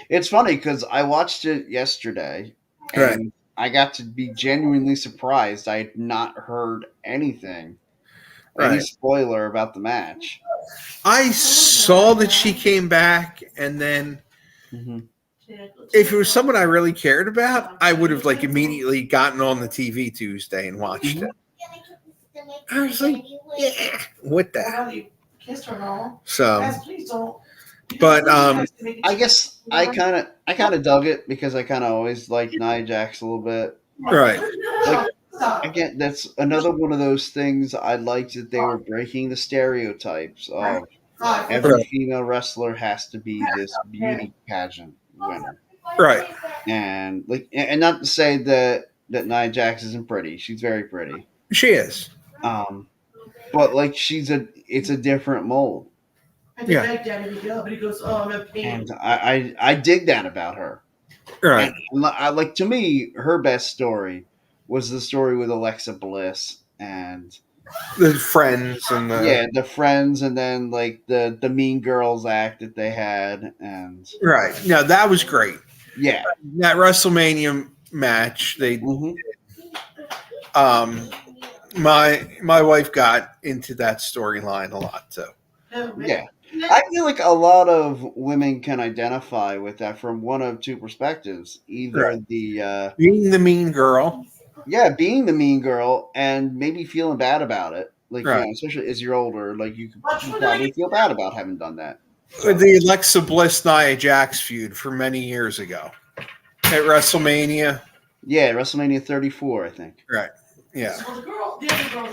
It's funny because I watched it yesterday, Right. and I got to be genuinely surprised. I had not heard anything, any Right. spoiler about the match. I saw that she came back, and then if it was someone I really cared about, I would have like immediately gotten on the TV Tuesday and watched it. I was like, yeah, what the? So, but I guess I kind of dug it because I kind of always liked Nia Jax a little bit. right, Like again, that's another one of those things I liked that they were breaking the stereotypes of every Right. female wrestler has to be this beauty pageant winner. right, And not to say that Nia Jax isn't pretty. She's very pretty. she is. But like it's a different mold. Yeah. And I dig that about her. Right, And I like, to me, her best story was the story with Alexa Bliss and the friends and the the friends, and then like the Mean Girls act that they had, and right. No, that was great. yeah, That WrestleMania match, they my wife got into that storyline a lot too. yeah. I feel like a lot of women can identify with that from one of two perspectives. Either Right. the Being the mean girl, being the mean girl and maybe feeling bad about it. Like, Right. especially as you're older, like you probably feel bad about having done that. the Alexa Bliss Nia Jax feud for many years ago at WrestleMania. Yeah, WrestleMania 34, I think. Right. Yeah. So the other girl,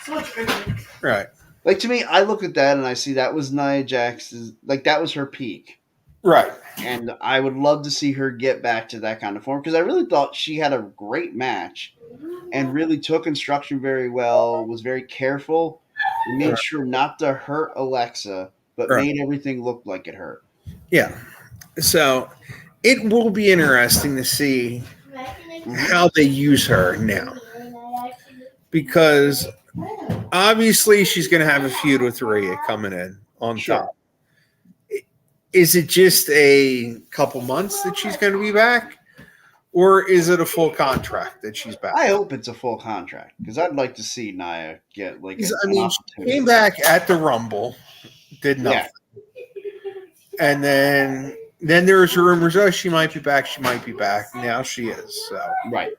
so much bigger. Right. Like, to me, I look at that and I see that was Nia Jax's, like, that was her peak. Right. And I would love to see her get back to that kind of form because I really thought she had a great match and really took instruction very well, was very careful, and made sure not to hurt Alexa, but Right. made everything look like it hurt. Yeah. So it will be interesting to see how they use her now. Because obviously she's going to have a feud with Rhea coming in on Sure. top. Is it just a couple months that she's going to be back? Or is it a full contract that she's back? I hope it's a full contract because I'd like to see Nia get like Because, an she opportunity. came back at the Rumble, did nothing. And then there's rumors, oh, she might be back, she might be back. Now she is. So Right.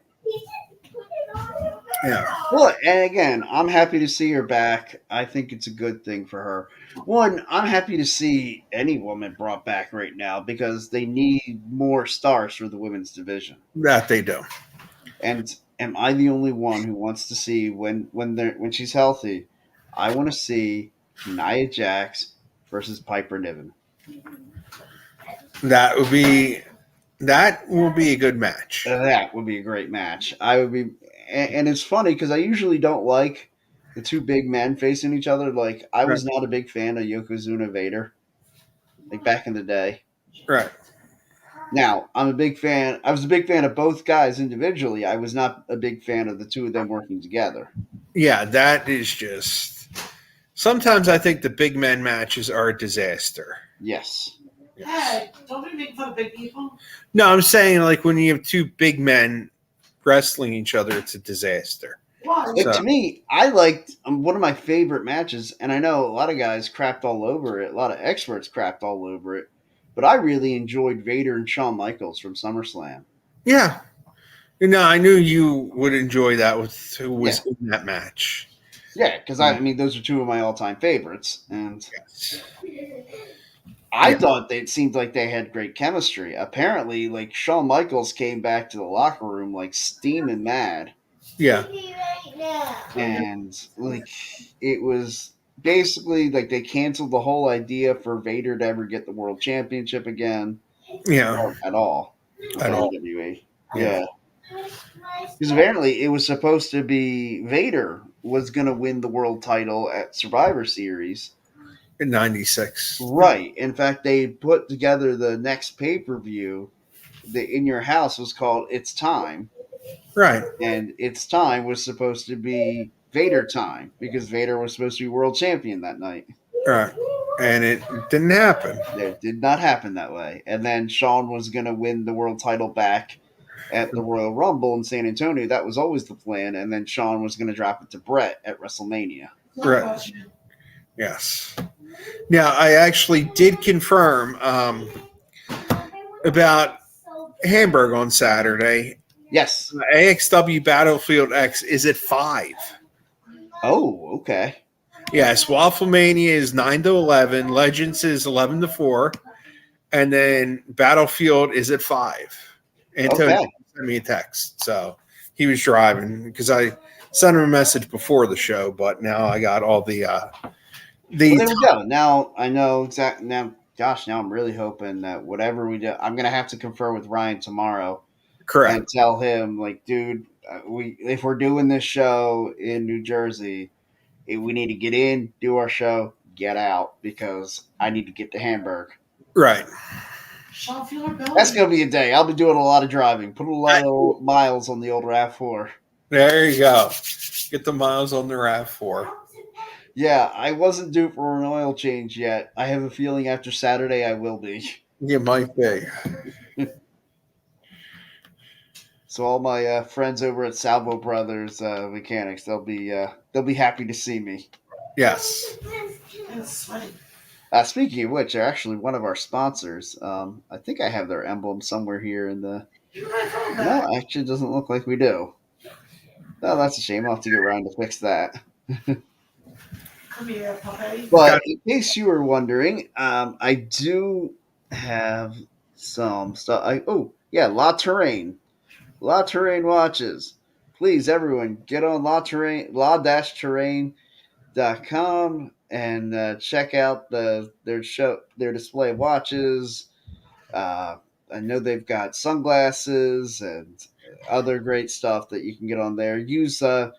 yeah. Well, and again, I'm happy to see her back. I think it's a good thing for her. One, I'm happy to see any woman brought back right now because they need more stars for the women's division. That they do. And am I the only one who wants to see when she's healthy? I want to see Nia Jax versus Piper Niven. That will be a good match. That would be a great match. I would be, and it's funny because I usually don't like the two big men facing each other. Like, I was not a big fan of Yokozuna Vader, like back in the day. Right. Now, I was a big fan of both guys individually. I was not a big fan of the two of them working together. Yeah, that is just. Sometimes I think the big men matches are a disaster. Yes. Hey, don't be making fun of big people. No, I'm saying like when you have two big men wrestling each other, it's a disaster. Why? Like, to me, I liked one of my favorite matches, and I know a lot of guys crapped all over it. A lot of experts crapped all over it. But I really enjoyed Vader and Shawn Michaels from SummerSlam. Yeah. No, I knew you would enjoy that with who was in that match. Yeah, because I mean, those are two of my all-time favorites, and I thought it seemed like they had great chemistry. Apparently, like Shawn Michaels came back to the locker room like steaming mad. Yeah. And like it was basically like they canceled the whole idea for Vader to ever get the world championship again. Yeah. At all. At all. WWE. Yeah. Because apparently it was supposed to be Vader was going to win the world title at Survivor Series. In 96. Right. In fact, they put together the next pay-per-view. The In Your House was called It's Time. Right. And It's Time was supposed to be Vader time because Vader was supposed to be world champion that night. Right. and it didn't happen. It did not happen that way. And then Shawn was going to win the world title back at the Royal Rumble in San Antonio. That was always the plan. And then Shawn was going to drop it to Brett at WrestleMania. Right. Yes. Now, I actually did confirm about Hamburg on Saturday. Yes. AXW Battlefield X is at 5. Oh, okay. Yes, Wafflemania is 9 to 11. Legends is 11 to 4. And then Battlefield is at 5. Antonio sent me a text. So he was driving because I sent him a message before the show, but now I got all the well, there we go. Now I know exactly. Now, gosh, now I'm really hoping that whatever we do, I'm going to have to confer with Ryan tomorrow. Correct. And tell him, like, dude, if we're doing this show in New Jersey, we need to get in, do our show, get out, because I need to get to Hamburg. Right. That's going to be a day. I'll be doing a lot of driving. Put a lot of miles on the old RAV4. There you go. Get the miles on the RAV4. Yeah, I wasn't due for an oil change yet. I have a feeling after Saturday I will be. You might be. So all my friends over at Salvo Brothers Mechanics, they'll be happy to see me. Yes. Speaking of which, they're actually one of our sponsors. I think I have their emblem somewhere here in the. No, actually, it doesn't look like we do. Oh, that's a shame. I'll have to get around to fix that. But in case you were wondering, I do have some stuff. La Terrain. La Terrain watches. Please, everyone, get on la-terrain.com and check out their display of watches. I know they've got sunglasses and other great stuff that you can get on there. Use the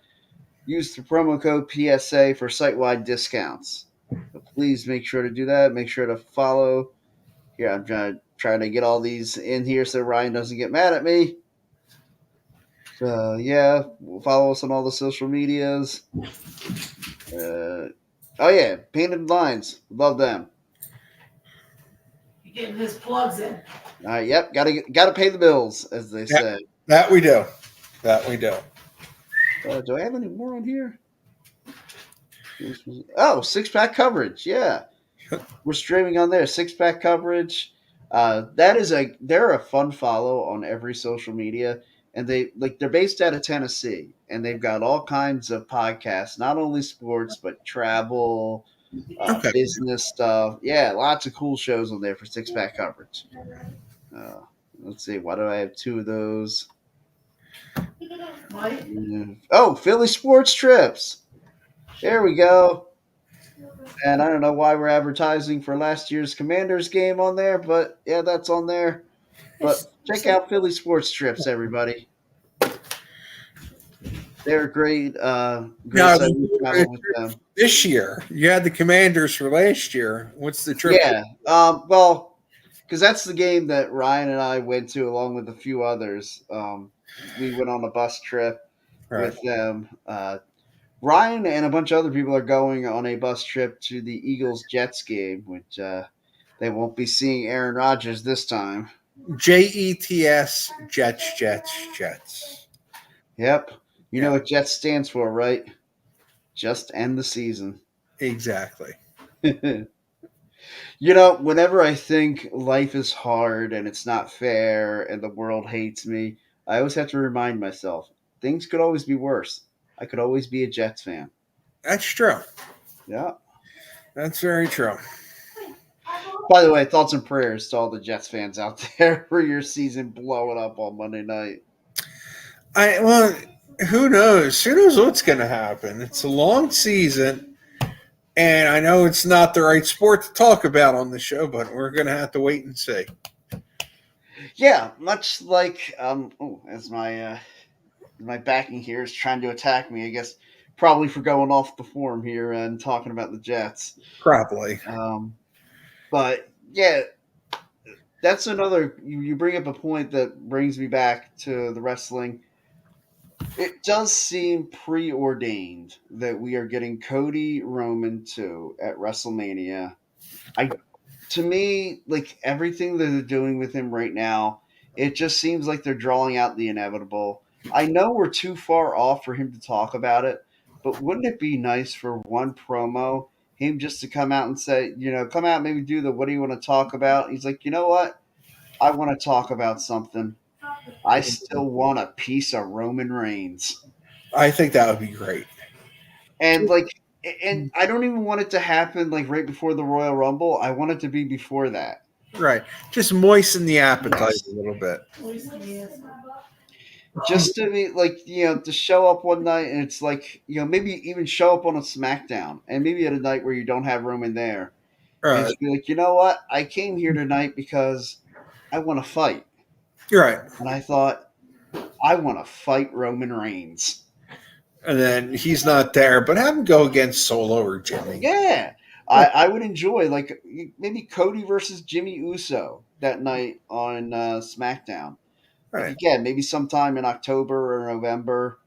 promo code PSA for site-wide discounts. So please make sure to do that. Make sure to follow. Here, I'm trying to get all these in here so Ryan doesn't get mad at me. So, yeah, follow us on all the social medias. Painted Lines. Love them. You're getting his plugs in. Yep, gotta pay the bills, as they say. That we do. Do I have any more on here? Oh, Six-Pack Coverage. Yeah. We're streaming on there. Six-Pack Coverage. They're a fun follow on every social media. And they're based out of Tennessee, and they've got all kinds of podcasts, not only sports, but travel, business stuff. Yeah, lots of cool shows on there for Six-Pack Coverage. Let's see. Why do I have 2 of those? What? Oh, Philly Sports Trips. There we go. And I don't know why we're advertising for last year's Commanders game on there, but yeah, that's on there. But check out Philly Sports Trips, everybody. They're great. With them. This year, you had the Commanders for last year. What's the trip? Yeah. Well, because that's the game that Ryan and I went to along with a few others. We went on a bus trip with them. Ryan and a bunch of other people are going on a bus trip to the Eagles-Jets game, which they won't be seeing Aaron Rodgers this time. JETS, Jets. Yep. You know what Jets stands for, right? Just end the season. Exactly. Whenever I think life is hard and it's not fair and the world hates me, I always have to remind myself, things could always be worse. I could always be a Jets fan. That's true. Yeah. That's very true. By the way, thoughts and prayers to all the Jets fans out there for your season blowing up on Monday night. Who knows? Who knows what's going to happen? It's a long season, and I know it's not the right sport to talk about on the show, but we're going to have to wait and see. Yeah, much like as my backing here is trying to attack me, I guess probably for going off the form here and talking about the Jets. Probably. But yeah, that's another. You bring up a point that brings me back to the wrestling. It does seem preordained that we are getting Cody Roman 2 at WrestleMania, To me, like everything that they're doing with him right now, it just seems like they're drawing out the inevitable. I know we're too far off for him to talk about it, but wouldn't it be nice for one promo, him just to come out and say, come out, maybe do the what do you want to talk about? He's like, you know what? I want to talk about something. I still want a piece of Roman Reigns. I think that would be great. And I don't even want it to happen like right before the Royal Rumble. I want it to be before that. Right. Just moisten the appetite Yes. a little bit. Just to be like, to show up one night and it's like, maybe even show up on a SmackDown and maybe at a night where you don't have Roman there. And Right. just be like, you know what? I came here tonight because I want to fight. You're right. And I thought, I want to fight Roman Reigns. And then he's not there, but have him go against Solo or Jimmy. Yeah. I would enjoy like maybe Cody versus Jimmy Uso that night on SmackDown. Right. Like, again, maybe sometime in October or November.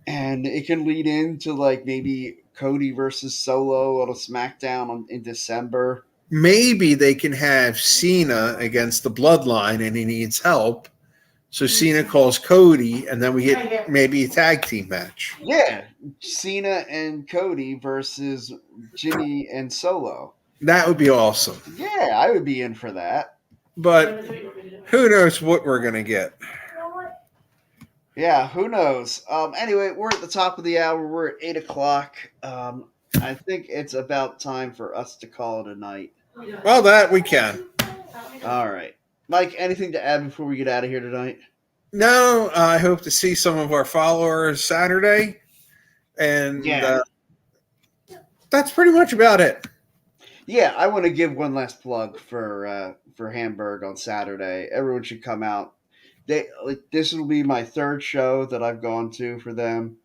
And it can lead into like maybe Cody versus Solo on a SmackDown in December. Maybe they can have Cena against the Bloodline and he needs help. So Cena calls Cody, and then we get maybe a tag team match. Yeah, Cena and Cody versus Jimmy and Solo. That would be awesome. Yeah, I would be in for that. But who knows what we're going to get. Yeah, who knows? Anyway, we're at the top of the hour. We're at 8 o'clock. I think it's about time for us to call it a night. Well, that we can. All right. Mike, anything to add before we get out of here tonight? No, I hope to see some of our followers Saturday. And that's pretty much about it. Yeah, I want to give one last plug for Hamburg on Saturday. Everyone should come out. This will be my third show that I've gone to for them.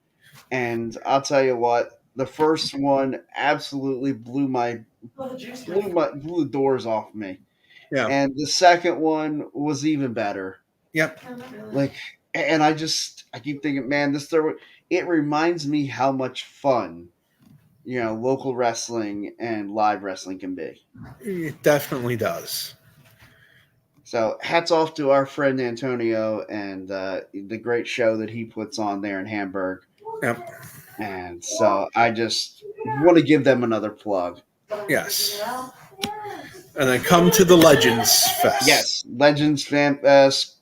And I'll tell you what, the first one absolutely blew the doors off me. Yeah. And the second one was even better. Yep. And I keep thinking, man, this third one, it reminds me how much fun, local wrestling and live wrestling can be. It definitely does. So hats off to our friend Antonio and the great show that he puts on there in Hamburg. Yep. And so I just want to give them another plug. Yes. And then come to the Legends Fest. Yes, Legends Fan Fest.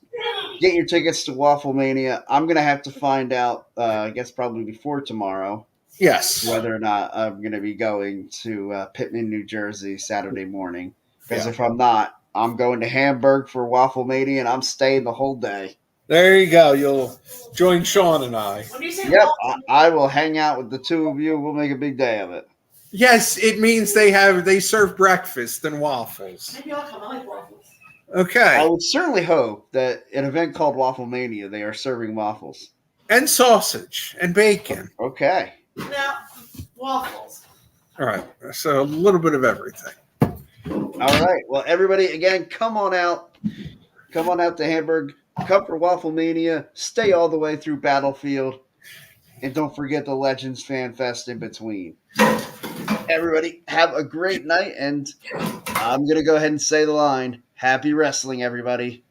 Get your tickets to Waffle Mania. I'm going to have to find out, I guess probably before tomorrow. Yes. Whether or not I'm going to be going to Pittman, New Jersey Saturday morning. Because if I'm not, I'm going to Hamburg for Waffle Mania and I'm staying the whole day. There you go. You'll join Sean and I. Yep, I will hang out with the two of you. We'll make a big day of it. Yes, it means they serve breakfast and waffles. Maybe I'll come. I like waffles. Okay. I would certainly hope that an event called Waffle Mania, they are serving waffles. And sausage and bacon. Okay. Now, waffles. All right. So a little bit of everything. All right. Well, everybody, again, come on out. Come on out to Hamburg. Come for Waffle Mania. Stay all the way through Battlefield. And don't forget the Legends Fan Fest in between. Everybody, have a great night. And I'm going to go ahead and say the line. Happy wrestling, everybody.